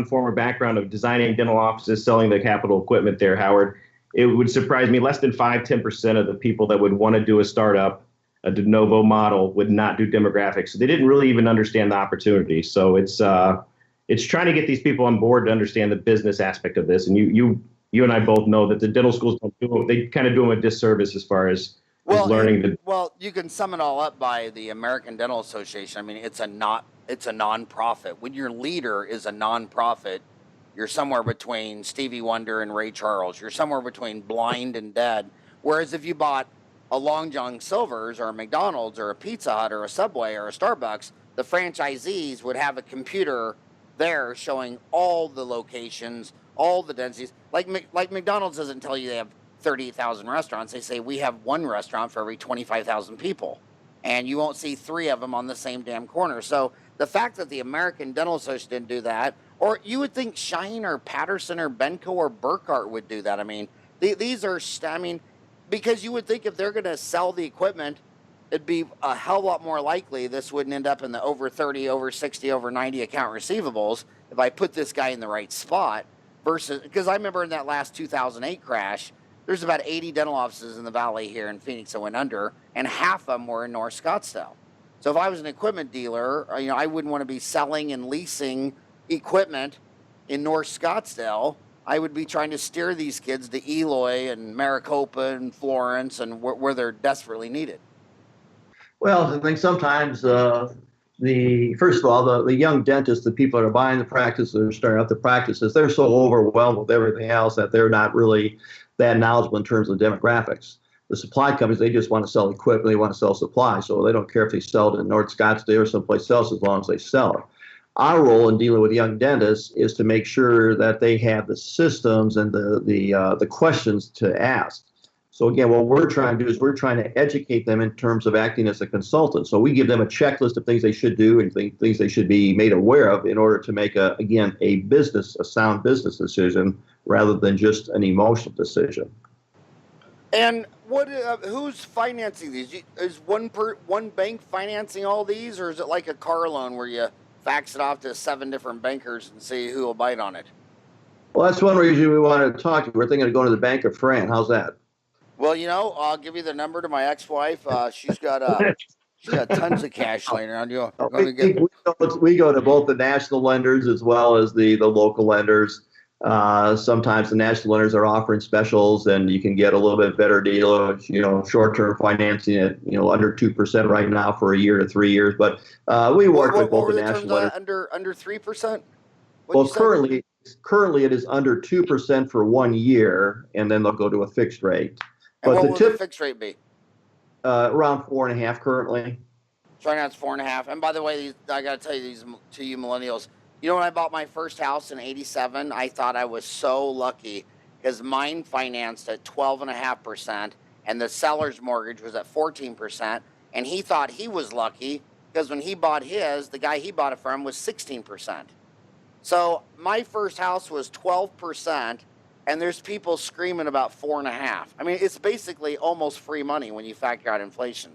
former background of designing dental offices, selling the capital equipment there, Howard, it would surprise me less than 5-10% of the people that would want to do a startup, a de novo model, would not do demographics. So they didn't really even understand the opportunity. So it's trying to get these people on board to understand the business aspect of this. And you and I both know that the dental schools don't do it. They kind of do them a disservice as far as learning. Well, you can sum it all up by the American Dental Association. I mean, it's a nonprofit. When your leader is a nonprofit, you're somewhere between Stevie Wonder and Ray Charles. You're somewhere between Blind and Dead. Whereas if you bought a Long John Silver's or a McDonald's or a Pizza Hut or a Subway or a Starbucks, the franchisees would have a computer there showing all the locations, all the densities. Like McDonald's doesn't tell you they have 38,000 restaurants. They say we have one restaurant for every 25,000 people. And you won't see 3 of them on the same damn corner. So the fact that the American Dental Association didn't do that, or you would think Shine or Patterson or Benco or Burkhart would do that. I mean, these are, because you would think if they're going to sell the equipment, it'd be a hell of a lot more likely this wouldn't end up in the over 30, over 60, over 90 account receivables if I put this guy in the right spot versus, because I remember in that last 2008 crash, there's about 80 dental offices in the valley here in Phoenix that went under, and half of them were in North Scottsdale. So if I was an equipment dealer, I wouldn't want to be selling and leasing equipment in North Scottsdale. I would be trying to steer these kids to Eloy and Maricopa and Florence and where they're desperately needed. Well, I think sometimes first of all, the young dentists, the people that are buying the practices or starting up the practices, they're so overwhelmed with everything else that they're not really that knowledgeable in terms of demographics. The supply companies, they just want to sell equipment, they want to sell supply, so they don't care if they sell it in North Scottsdale or someplace else as long as they sell it. Our role in dealing with young dentists is to make sure that they have the systems and the questions to ask. So again, what we're trying to do is we're trying to educate them in terms of acting as a consultant. So we give them a checklist of things they should do and things they should be made aware of in order to make a sound business decision rather than just an emotional decision. And who's financing these? Is one bank financing all these, or is it like a car loan where you fax it off to 7 different bankers and see who will bite on it? Well, that's one reason we wanted to talk to you. We're thinking of going to the Bank of Fran. How's that? Well, I'll give you the number to my ex-wife. She's got tons of cash laying around. We go to both the national lenders as well as the local lenders. Sometimes the national lenders are offering specials, and you can get a little bit better deal. Short-term financing at under 2% right now for a year to 3 years. But we work with both the national lenders. Under 3%. Well, currently it is under 2% for 1 year, and then they'll go to a fixed rate. And what will the fixed rate be? Around 4.5 currently. So right now it's 4.5. And by the way, I got to tell you these to you millennials. When I bought my first house in '87, I thought I was so lucky because mine financed at 12.5%, and the seller's mortgage was at 14%. And he thought he was lucky because when he bought his, the guy he bought it from was 16%. So my first house was 12%. And there's people screaming about 4.5. I mean, it's basically almost free money when you factor out inflation.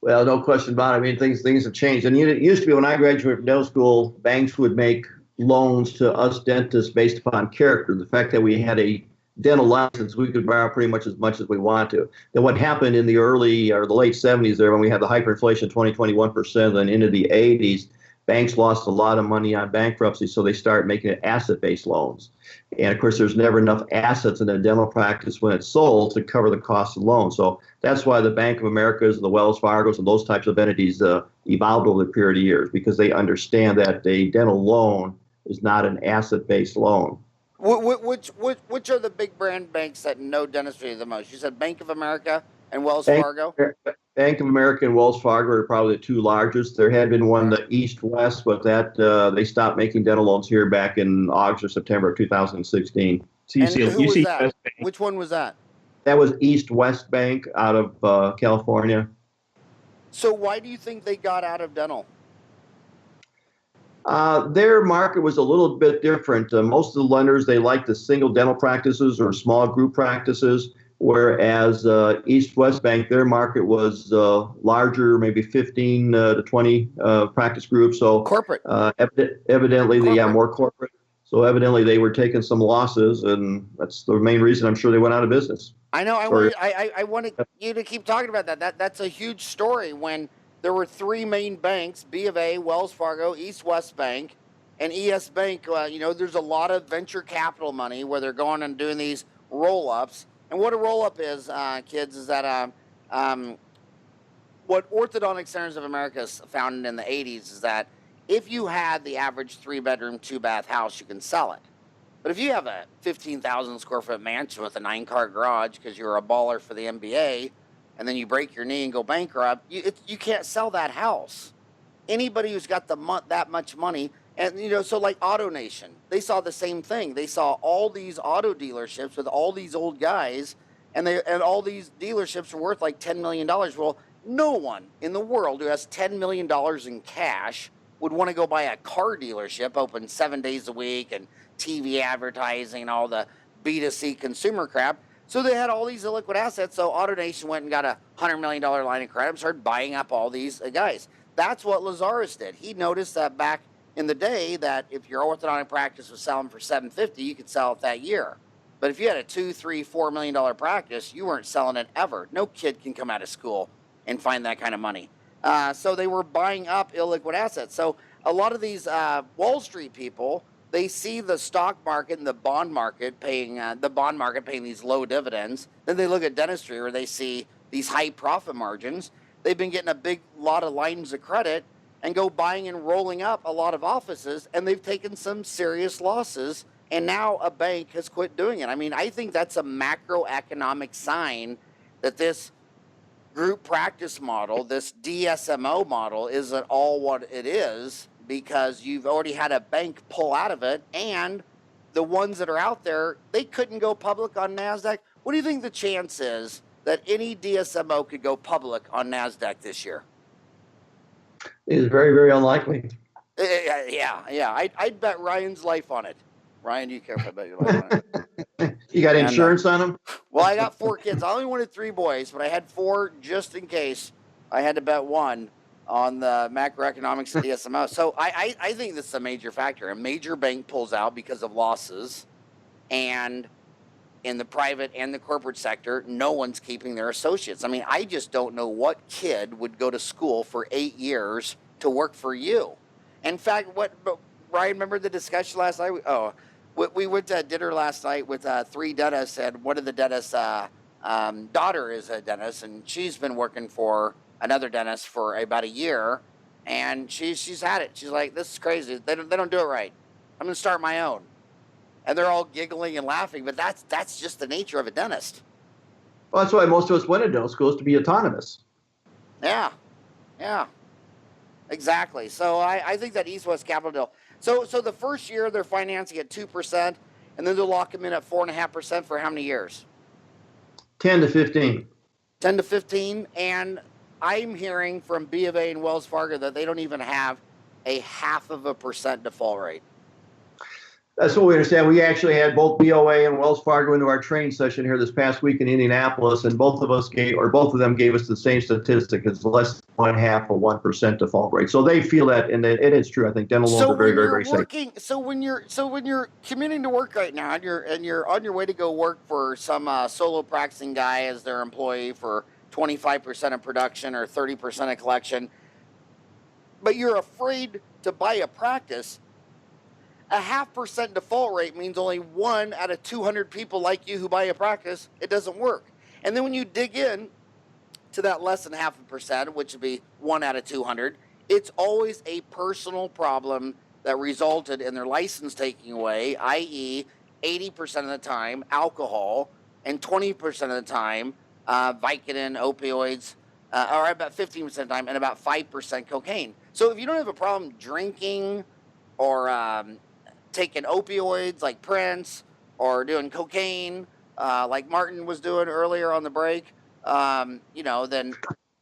Well, no question about it. I mean, things have changed. And it used to be when I graduated from dental school, banks would make loans to us dentists based upon character. The fact that we had a dental license, we could borrow pretty much as we want to. Then what happened in the early or the late 70s there when we had the hyperinflation, 20, 21%, then into the 80s, banks lost a lot of money on bankruptcy, so they start making it asset-based loans. And of course, there's never enough assets in a dental practice when it's sold to cover the cost of the loan. So that's why the Bank of Americas, the Wells Fargos, and those types of entities evolved over the period of years, because they understand that a dental loan is not an asset-based loan. Which are the big brand banks that know dentistry the most? You said Bank of America and Wells Fargo? Bank of America and Wells Fargo are probably the two largest. There had been one, the East West, but that they stopped making dental loans here back in August or September of 2016. So who was that? Which one was that? That was East West Bank out of California. So why do you think they got out of dental? Their market was a little bit different. Most of the lenders, they liked the single dental practices or small group practices, whereas East West Bank, their market was larger, maybe 15 to 20 practice groups. So corporate. Evidently, corporate. More corporate. So evidently, they were taking some losses, and that's the main reason I'm sure they went out of business. I know. I wanted you to keep talking about that. That's a huge story when there were three main banks: B of A, Wells Fargo, East West Bank, and ES Bank. There's a lot of venture capital money where they're going and doing these roll-ups. And what a roll-up is, kids, is that what Orthodontic Centers of America founded in the 80s is that if you had the average 3-bedroom, 2-bath house, you can sell it. But if you have a 15,000 square foot mansion with a 9-car garage because you're a baller for the NBA, and then you break your knee and go bankrupt, you can't sell that house. Anybody who's got that much money, and so like AutoNation, they saw the same thing. They saw all these auto dealerships with all these old guys, and all these dealerships are worth like $10 million. Well, no one in the world who has $10 million in cash would want to go buy a car dealership open 7 days a week and TV advertising and all the B2C consumer crap. So they had all these illiquid assets. So AutoNation went and got a $100 million line of credit and started buying up all these guys. That's what Lazarus did. He noticed that back in the day that if your orthodontic practice was selling for $750, you could sell it that year. But if you had a $2, $3, $4 million practice, you weren't selling it ever. No kid can come out of school and find that kind of money. So they were buying up illiquid assets. So a lot of these Wall Street people, they see the stock market and the bond market paying these low dividends. Then they look at dentistry where they see these high profit margins. They've been getting a big lot of lines of credit and go buying and rolling up a lot of offices, and they've taken some serious losses. And now a bank has quit doing it. I mean, I think that's a macroeconomic sign that this group practice model, this DSMO model, isn't all what it is, because you've already had a bank pull out of it, and the ones that are out there, they couldn't go public on NASDAQ. What do you think the chance is that any DSMO could go public on NASDAQ this year? It is very, very unlikely. Yeah. I'd bet Ryan's life on it. Ryan, do you care if I bet your life on it? You got insurance on them? Well, I got 4 kids. I only wanted 3 boys, but I had 4 just in case I had to bet one on the macroeconomics of DSMO. So I think this is a major factor. A major bank pulls out because of losses, and in the private and the corporate sector, no one's keeping their associates. I mean, I just don't know what kid would go to school for 8 years to work for you. In fact, Ryan, remember the discussion last night? We went to dinner last night with 3 dentists, and one of the dentists' daughter is a dentist, and she's been working for another dentist for about a year, and she's had it. She's like, this is crazy. They don't do it right. I'm going to start my own. And they're all giggling and laughing, but that's just the nature of a dentist. Well, that's why most of us went to dental schools, to be autonomous. Yeah, exactly. So I think that East West Capital deal. So the first year they're financing at 2%, and then they'll lock them in at 4.5% for how many years? 10 to 15. 10 to 15, and I'm hearing from B of A and Wells Fargo that they don't even have a 0.5% default rate. That's what we understand. We actually had both BOA and Wells Fargo into our training session here this past week in Indianapolis, and both of them gave us the same statistic. It's less than 0.5% default rate. So they feel that, and it is true. I think dental loans are very, very, very safe. So when you're commuting to work right now, and you're on your way to go work for some solo practicing guy as their employee for 25% of production or 30% of collection, but you're afraid to buy a practice. A 0.5% default rate means only 1 out of 200 people like you who buy a practice, it doesn't work. And then when you dig in to that less than 0.5%, which would be 1 out of 200, it's always a personal problem that resulted in their license taking away, i.e., 80% of the time alcohol, and 20% of the time Vicodin, opioids, or about 15% of the time, and about 5% cocaine. So if you don't have a problem drinking or taking opioids like Prince, or doing cocaine like Martin was doing earlier on the break, then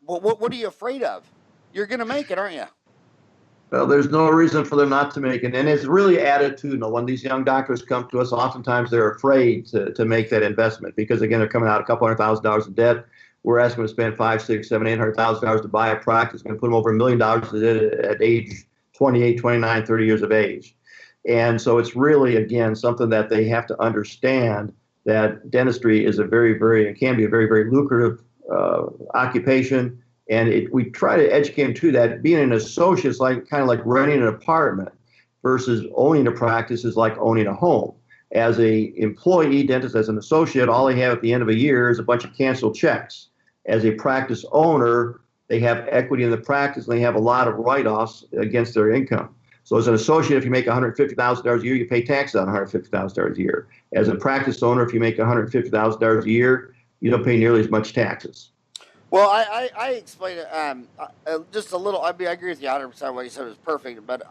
what are you afraid of? You're going to make it, aren't you? Well, there's no reason for them not to make it. And it's really attitudinal. When these young doctors come to us, oftentimes they're afraid to make that investment because, again, they're coming out $200,000 in debt. We're asking them to spend $500,000, $600,000, $700,000, $800,000 to buy a practice. It's going to put them over $1 million at age 28, 29, 30 years of age. And so it's really, again, something that they have to understand, that dentistry is it can be a very, very lucrative occupation. And we try to educate them to that. Being an associate is kind of like renting an apartment versus owning a practice is like owning a home. As a employee dentist, as an associate, all they have at the end of a year is a bunch of canceled checks. As a practice owner, they have equity in the practice and they have a lot of write-offs against their income. So as an associate, if you make $150,000 a year, you pay taxes on $150,000 a year. As a practice owner, if you make $150,000 a year, you don't pay nearly as much taxes. Well, I explained it just a little. I agree with you 100%. What you said was perfect, but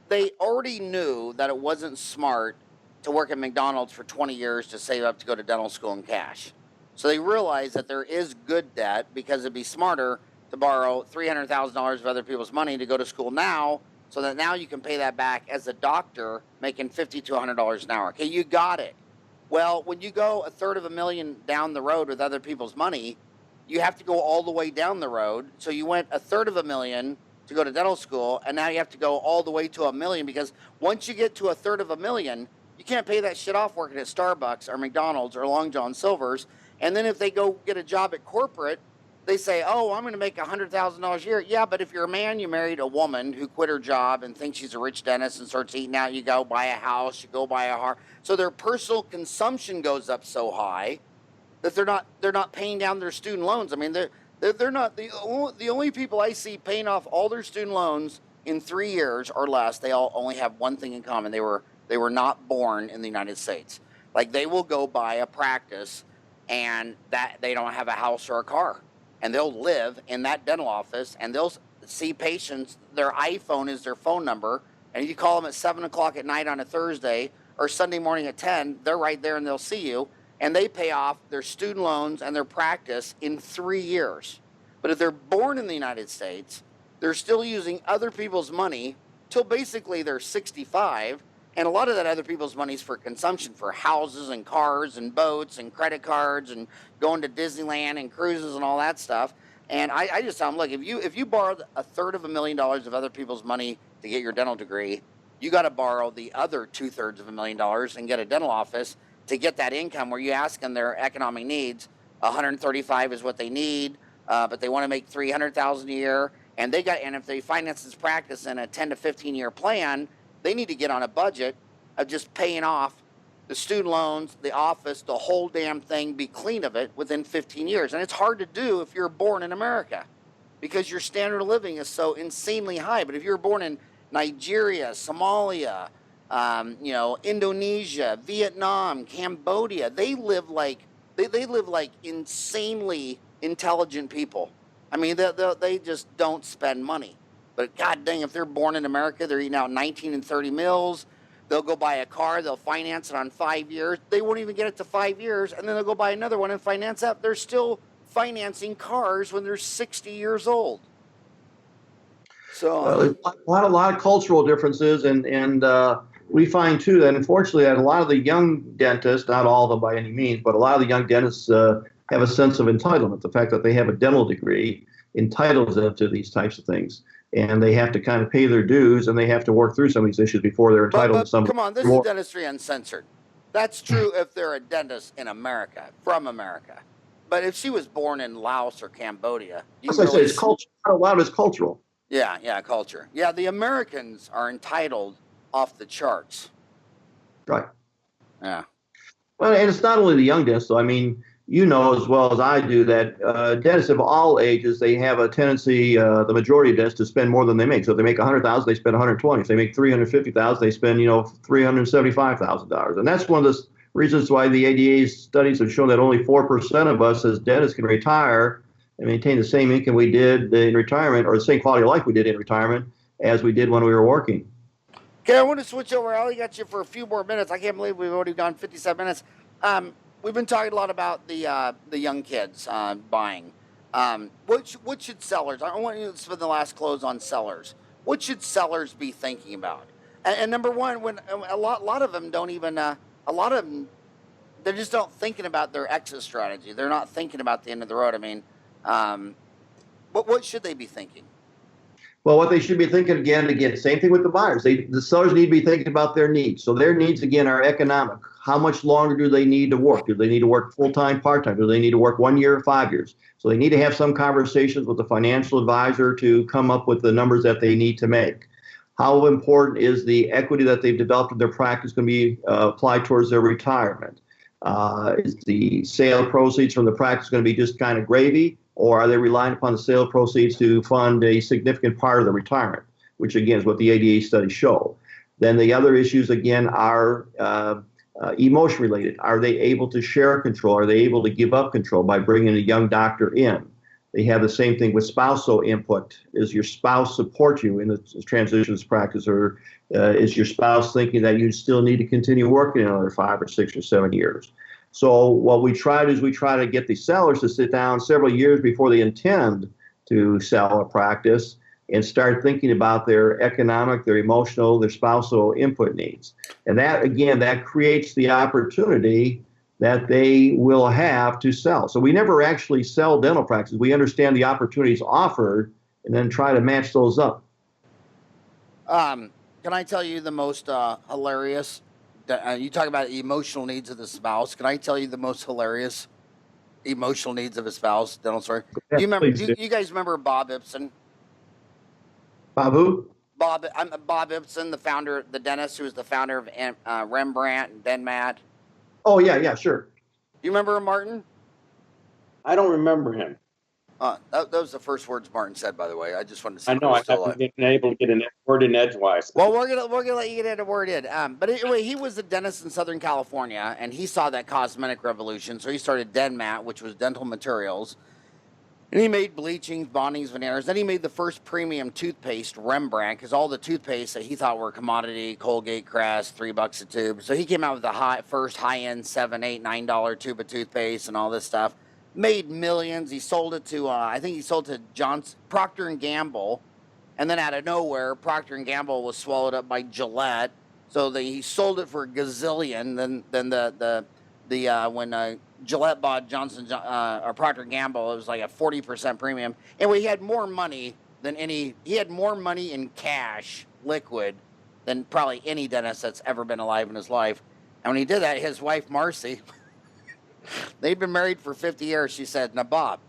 they already knew that it wasn't smart to work at McDonald's for 20 years to save up to go to dental school in cash. So they realized that there is good debt because it'd be smarter to borrow $300,000 of other people's money to go to school now, so that now you can pay that back as a doctor making $50 to $100 an hour. Okay, you got it. Well, when you go $350,000 down the road with other people's money, you have to go all the way down the road. So you went $350,000 to go to dental school, and now you have to go all the way to $1 million, because once you get to $350,000, you can't pay that shit off working at Starbucks or McDonald's or Long John Silver's. And then if they go get a job at corporate, they say, oh, I'm going to make $100,000 a year. Yeah, but if you're a man, you married a woman who quit her job and thinks she's a rich dentist and starts eating out, you go buy a house, you go buy a car. So their personal consumption goes up so high that they're not paying down their student loans. I mean, they're not the only people I see paying off all their student loans in 3 years or less. They all only have one thing in common: they were not born in the United States. Like, they will go buy a practice, and that they don't have a house or a car, and they'll live in that dental office, and they'll see patients. Their iPhone is their phone number, and if you call them at 7:00 at night on a Thursday or Sunday morning at 10, they're right there and they'll see you. And they pay off their student loans and their practice in 3 years. But if they're born in the United States, they're still using other people's money till basically they're 65. And a lot of that other people's money is for consumption, for houses and cars and boats and credit cards and going to Disneyland and cruises and all that stuff. And I just tell them, look, if you borrowed $350,000 of other people's money to get your dental degree, you got to borrow the other $250,000 and get a dental office to get that income, where you ask them their economic needs. 135 is what they need, but they want to make 300,000 a year, and if they finance this practice in a 10 to 15 year plan, they need to get on a budget of just paying off the student loans, the office, the whole damn thing, be clean of it within 15 years. And it's hard to do if you're born in America, because your standard of living is so insanely high. But if you're born in Nigeria, Somalia, Indonesia, Vietnam, Cambodia, they live like insanely intelligent people. I mean, they just don't spend money. But god dang, if they're born in America, they're eating out 19 and 30 meals. They'll go buy a car, they'll finance it on 5 years. They won't even get it to 5 years, and then they'll go buy another one and finance that. They're still financing cars when they're 60 years old. So a lot of cultural differences, and we find too that unfortunately that a lot of the young dentists, not all of them by any means, but a lot of the young dentists have a sense of entitlement. The fact that they have a dental degree entitles them to these types of things, and they have to kind of pay their dues, and they have to work through some of these issues before they're entitled to some. Come on, this is Dentistry Uncensored. That's true if they're a dentist in America, from America. But if she was born in Laos or Cambodia, as I say, it's culture. A lot of it's cultural. Yeah, culture. Yeah, the Americans are entitled off the charts. Right. Yeah. Well, and it's not only the young dentists. So, I mean, you know as well as I do that dentists of all ages, they have a tendency, the majority of dentists, to spend more than they make. So if they make 100,000, they spend 120. If they make 350,000, they spend $375,000. And that's one of the reasons why the ADA studies have shown that only 4% of us as dentists can retire and maintain the same income we did in retirement, or the same quality of life we did in retirement as we did when we were working. Okay, I want to switch over. I only got you for a few more minutes. I can't believe we've already gone 57 minutes. We've been talking a lot about the young kids buying. What should sellers? I want you to spend the last close on sellers. What should sellers be thinking about? And number one, when a lot of them don't even a lot of them, they're just not thinking about their exit strategy. They're not thinking about the end of the road. I mean, what should they be thinking? Well, what they should be thinking again, same thing with the buyers. The sellers need to be thinking about their needs. So their needs, again, are economic. How much longer do they need to work? Do they need to work full-time, part-time? Do they need to work 1 year or 5 years? So they need to have some conversations with the financial advisor to come up with the numbers that they need to make. How important is the equity that they've developed in their practice going to be applied towards their retirement? Is the sale proceeds from the practice going to be just kind of gravy? Or are they relying upon the sale proceeds to fund a significant part of the retirement, which again is what the ADA studies show. Then the other issues again are emotion related. Are they able to share control? Are they able to give up control by bringing a young doctor in? They have the same thing with spousal input. Does your spouse support you in the transitions practice, or is your spouse thinking that you still need to continue working another 5 or 6 or 7 years? So what we try to do is we try to get the sellers to sit down several years before they intend to sell a practice and start thinking about their economic, their emotional, their spousal input needs. And that, again, that creates the opportunity that they will have to sell. So we never actually sell dental practices. We understand the opportunities offered and then try to match those up. Can I tell you the most hilarious? You talk about emotional needs of the spouse. Can I tell you the most hilarious emotional needs of a spouse? Dental story. Yeah, Do you remember? please do. You guys remember Bob Ibsen? Babu? I'm Bob Ibsen, the founder, the dentist who was the founder of Rembrandt and Denmat. Oh, yeah, sure. Do you remember him, Martin? I don't remember him. That was the first words Martin said, by the way. I just wanted to see I if he know was I still haven't alive. been able to get a word in edgewise. Well, we're gonna let you get a word in. But anyway, he was a dentist in Southern California, and he saw that cosmetic revolution. So he started Denmat, which was dental materials, and he made bleachings, bondings, veneers. Then he made the first premium toothpaste, Rembrandt, because all the toothpaste that he thought were commodity, Colgate, Crest, $3 a tube. So he came out with the first high-end $7, $8, $9 tube of toothpaste and all this stuff. Made millions. He sold it to I think he sold to Procter and Gamble. And then out of nowhere, Procter and Gamble was swallowed up by Gillette. So he sold it for a gazillion. Then when Gillette bought or Procter and Gamble, it was like a 40% premium. And he had more money than he had more money in cash, liquid, than probably any dentist that's ever been alive in his life. And when he did that, his wife Marcy, they'd been married for 50 years. She said, "Now, Bob,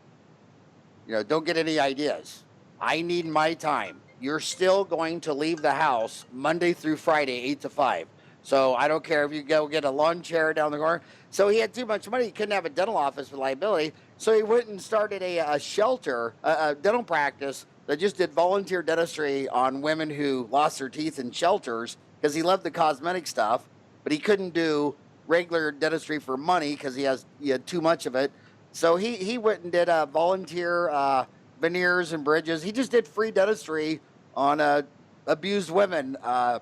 don't get any ideas. I need my time. You're still going to leave the house Monday through Friday, 8 to 5. So I don't care if you go get a lawn chair down the corner." So he had too much money. He couldn't have a dental office with liability. So he went and started a shelter, a dental practice that just did volunteer dentistry on women who lost their teeth in shelters because he loved the cosmetic stuff, but he couldn't do regular dentistry for money because he had too much of it. So he went and did volunteer veneers and bridges. He just did free dentistry on abused women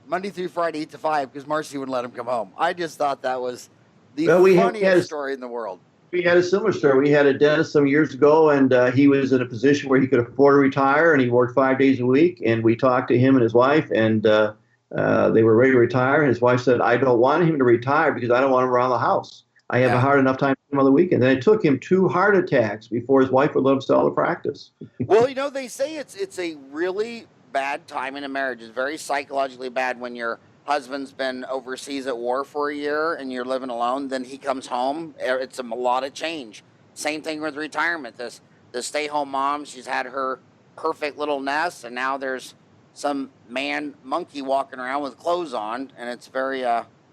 Monday through Friday, 8 to 5, because Marcy wouldn't let him come home. I just thought that was the funniest story in the world. We had a similar story. We had a dentist some years ago, and he was in a position where he could afford to retire, and he worked 5 days a week. And we talked to him and his wife, and they were ready to retire. And his wife said, "I don't want him to retire because I don't want him around the house. I have a hard enough time on the weekend." And it took him 2 heart attacks before his wife would let him sell the practice. Well, they say it's a really bad time in a marriage. It's very psychologically bad when your husband's been overseas at war for a year and you're living alone. Then he comes home. It's a lot of change. Same thing with retirement. The stay-home mom, she's had her perfect little nest, and now there's some man monkey walking around with clothes on, and it's very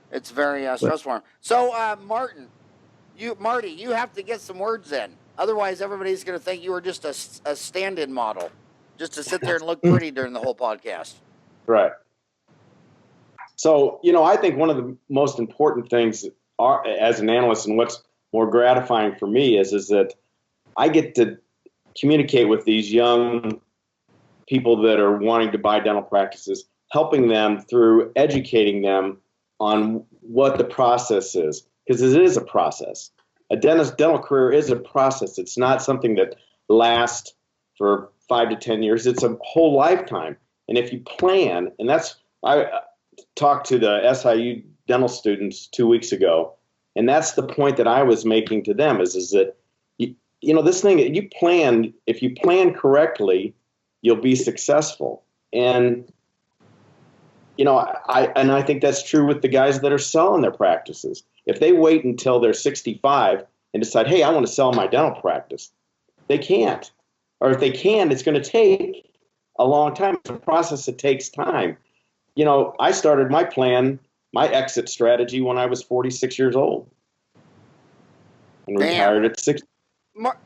stressful for him. So Marty, you have to get some words in. Otherwise, everybody's going to think you were just a stand-in model, just to sit there and look pretty during the whole podcast. Right. So, I think one of the most important things as an analyst, and what's more gratifying for me is that I get to communicate with these young people that are wanting to buy dental practices, helping them through educating them on what the process is, because it is a process. A dental career is a process. It's not something that lasts for 5 to 10 years. It's a whole lifetime. And if you plan, and I talked to the SIU dental students 2 weeks ago, and that's the point that I was making to them is that, this thing, if you plan correctly, you'll be successful. And, I think that's true with the guys that are selling their practices. If they wait until they're 65 and decide, hey, I want to sell my dental practice, they can't. Or if they can, it's going to take a long time. It's a process that takes time. I started my exit strategy when I was 46 years old and retired at 60.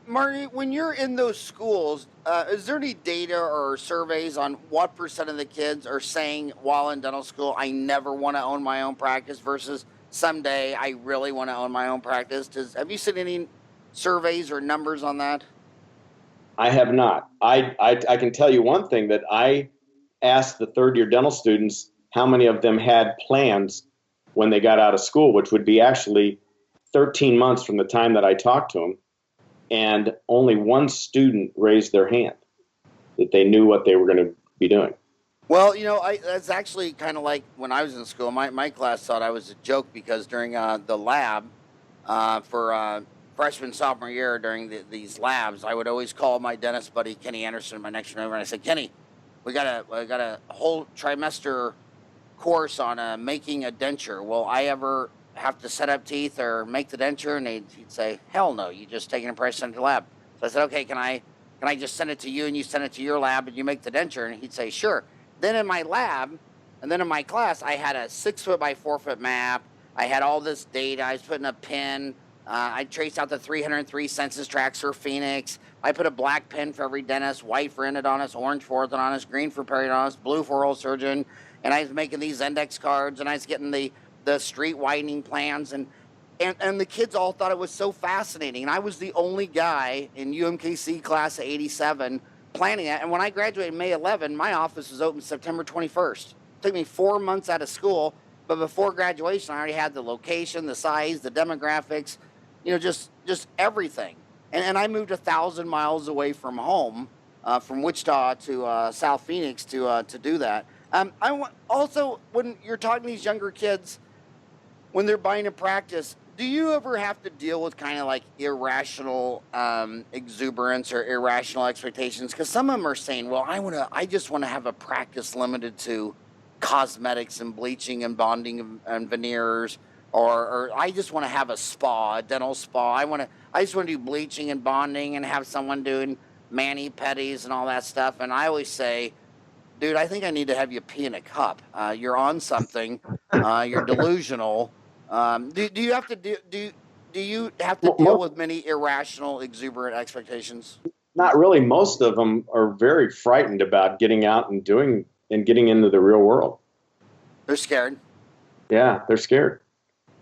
Marty, when you're in those schools, is there any data or surveys on what % of the kids are saying while in dental school, I never want to own my own practice versus someday I really want to own my own practice? Have you seen any surveys or numbers on that? I have not. I can tell you one thing, that I asked the third-year dental students how many of them had plans when they got out of school, which would be actually 13 months from the time that I talked to them. And only one student raised their hand that they knew what they were going to be doing. Well, that's actually kind of like when I was in school. My class thought I was a joke because during the lab for freshman, sophomore year, during these labs, I would always call my dentist buddy, Kenny Anderson, my next door neighbor, and I said, Kenny, we got a whole trimester course on making a denture. Will I ever have to set up teeth or make the denture? And he'd say, hell no, you just take an impression, send it to the lab. So I said, okay, can I just send it to you and you send it to your lab and you make the denture? And he'd say, sure. Then in my lab and then in my class, I had a 6 foot by 4 foot map. I had all this data. I was putting a pin. I traced out the 303 census tracts for Phoenix. I put a black pen for every dentist, white for endodontist, orange for orthodontist, green for periodontist, blue for oral surgeon. And I was making these index cards, and I was getting the street widening plans, and the kids all thought it was so fascinating. And I was the only guy in UMKC class of 87 planning that. And when I graduated May 11, my office was open September 21st. It took me 4 months out of school, but before graduation, I already had the location, the size, the demographics, just everything. And I moved 1,000 miles away from home, from Wichita to South Phoenix to do that. Also, when you're talking to these younger kids, when they're buying a practice, do you ever have to deal with kind of like irrational exuberance or irrational expectations? Because some of them are saying, well, I just want to have a practice limited to cosmetics and bleaching and bonding and veneers, or I just want to have a spa, a dental spa. I just want to do bleaching and bonding and have someone doing mani-pedis and all that stuff. And I always say, dude, I think I need to have you pee in a cup. You're on something. You're delusional. Do you have to deal with many irrational, exuberant expectations? Not really. Most of them are very frightened about getting out and getting into the real world. They're scared. Yeah, they're scared,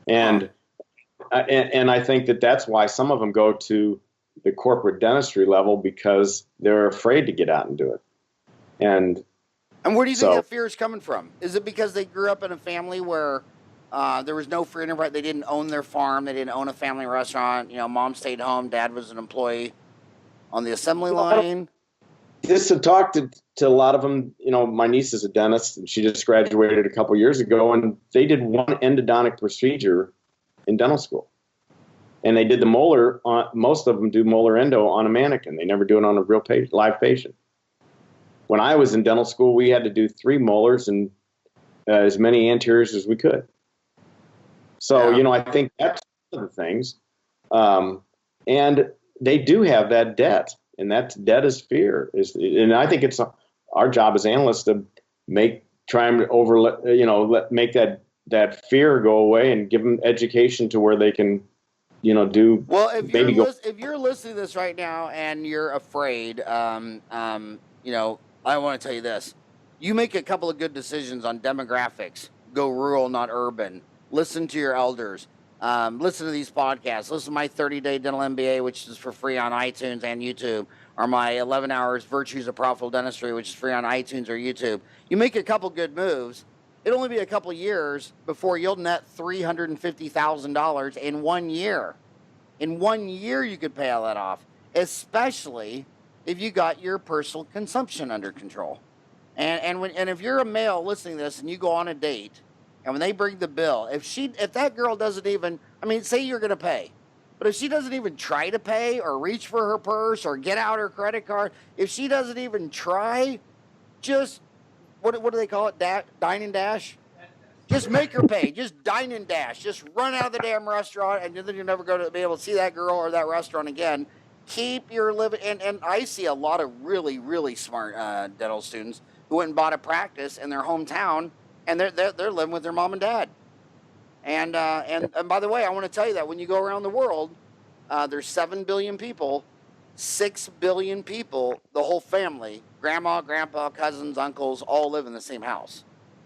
and I think that's why some of them go to the corporate dentistry level, because they're afraid to get out and do it. And where do you think that fear is coming from? Is it because they grew up in a family where there was no freedom, right? They didn't own their farm. They didn't own a family restaurant. Mom stayed home. Dad was an employee on the assembly line. Just to talk to a lot of them, my niece is a dentist, and she just graduated a couple years ago, and they did one endodontic procedure in dental school. And they did the molar, most of them do molar endo on a mannequin. They never do it on a real live patient. When I was in dental school, we had to do 3 molars and as many anteriors as we could. So, I think that's one of the things. And they do have that debt. and that is fear. And I think it's our job as analysts to make that fear go away and give them education to where they can, do. Well, maybe go. if you're listening to this right now and you're afraid, I want to tell you this: you make a couple of good decisions on demographics. Go rural, not urban. Listen to your elders. Listen to these podcasts. Listen to my 30-day dental MBA, which is for free on iTunes and YouTube, or my 11 hours Virtues of Profitable Dentistry, which is free on iTunes or YouTube. You make a couple good moves. It'll only be a couple of years before you'll net $350,000 in 1 year. In 1 year, you could pay all that off, especially if you got your personal consumption under control. And if you're a male listening to this and you go on a date, and when they bring the bill, if that girl doesn't even, say you're going to pay, but if she doesn't even try to pay or reach for her purse or get out her credit card, if she doesn't even try, just, what do they call it, dine and dash? Just make her pay. Just dine and dash. Just run out of the damn restaurant, and then you're never going to be able to see that girl or that restaurant again. Keep your living, and I see a lot of really, really smart dental students who went and bought a practice in their hometown, and they're living with their mom and dad. And by the way, I want to tell you that when you go around the world, there's 7 billion people, 6 billion people, the whole family, grandma, grandpa, cousins, uncles, all live in the same house.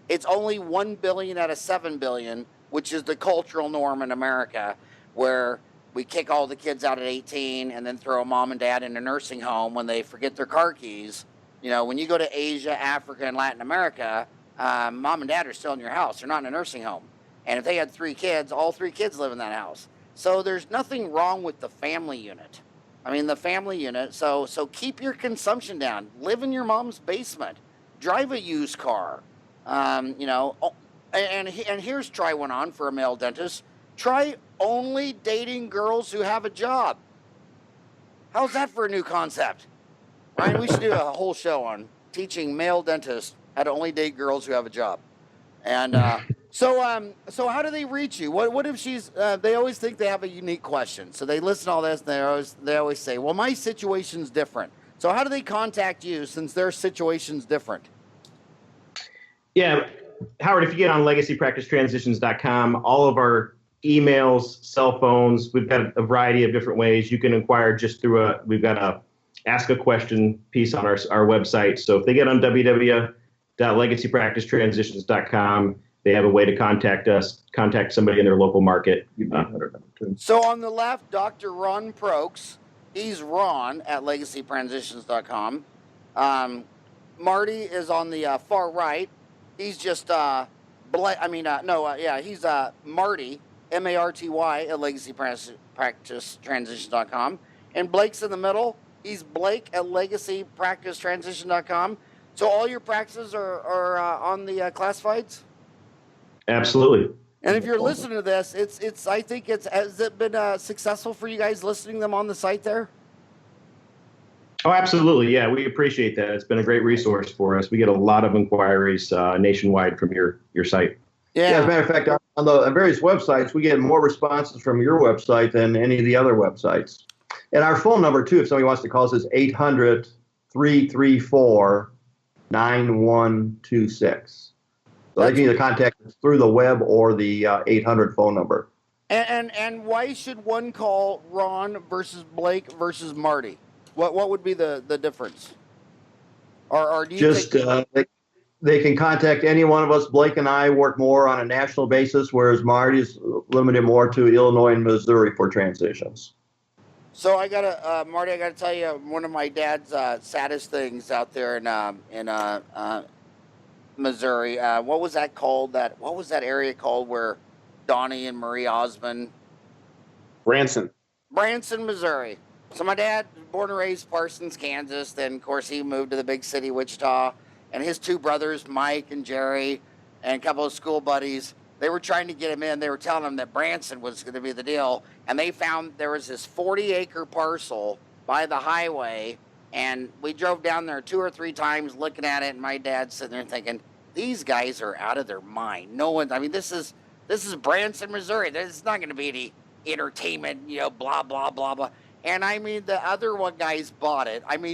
It's only 1 billion out of 7 billion, which is the cultural norm in America, where we kick all the kids out at 18 and then throw mom and dad in a nursing home when they forget their car keys. When you go to Asia, Africa, and Latin America, mom and dad are still in your house. They're not in a nursing home. And if they had 3 kids, all 3 kids live in that house. So there's nothing wrong with the family unit. The family unit. So keep your consumption down. Live in your mom's basement. Drive a used car. And here's try one on for a male dentist. Try only dating girls who have a job. How's that for a new concept? Ryan, we should do a whole show on teaching male dentists how to only date girls who have a job. And so how do they reach you? What if she's? They always think they have a unique question, so they listen to all this, and they always say, "Well, my situation's different." So how do they contact you since their situation's different? Yeah, Howard, if you get on legacypracticetransitions.com, all of our emails, cell phones, we've got a variety of different ways. You can inquire just through we've got a ask a question piece on our website. So if they get on www.legacypracticetransitions.com, they have a way to contact us, contact somebody in their local market. So on the left, Dr. Ron Prokes. He's Ron at legacytransitions.com. Marty is on the far right. He's just he's Marty, Marty at legacypracticetransitions.com. And Blake's in the middle. He's Blake at legacypracticetransitions.com. So all your practices are on the classifieds? Absolutely. And if you're listening to this, has it been successful for you guys listening to them on the site there? Oh, absolutely. Yeah, we appreciate that. It's been a great resource for us. We get a lot of inquiries nationwide from your site. Yeah, as a matter of fact, on the various websites, we get more responses from your website than any of the other websites. And our phone number, too, if somebody wants to call us, is 800-334-9126. So they can either contact us through the web or the 800 phone number. And why should one call Ron versus Blake versus Marty? What would be the difference? Or do you think they can contact any one of us. Blake and I work more on a national basis, whereas Marty's limited more to Illinois and Missouri for transitions. So Marty, I gotta tell you, one of my dad's saddest things out there in Missouri. What was that called? What was that area called where Donnie and Marie Osmond? Branson, Missouri. So my dad, born and raised Parsons, Kansas. Then, of course, he moved to the big city, Wichita. And his 2 brothers, Mike and Jerry, and a couple of school buddies, they were trying to get him in. They were telling him that Branson was going to be the deal. And they found there was this 40-acre parcel by the highway. And we drove down there 2 or 3 times looking at it. And my dad's sitting there thinking, these guys are out of their mind. This is Branson, Missouri. There's not going to be any entertainment, blah, blah, blah, blah. And I mean, the other one guys bought it. I mean,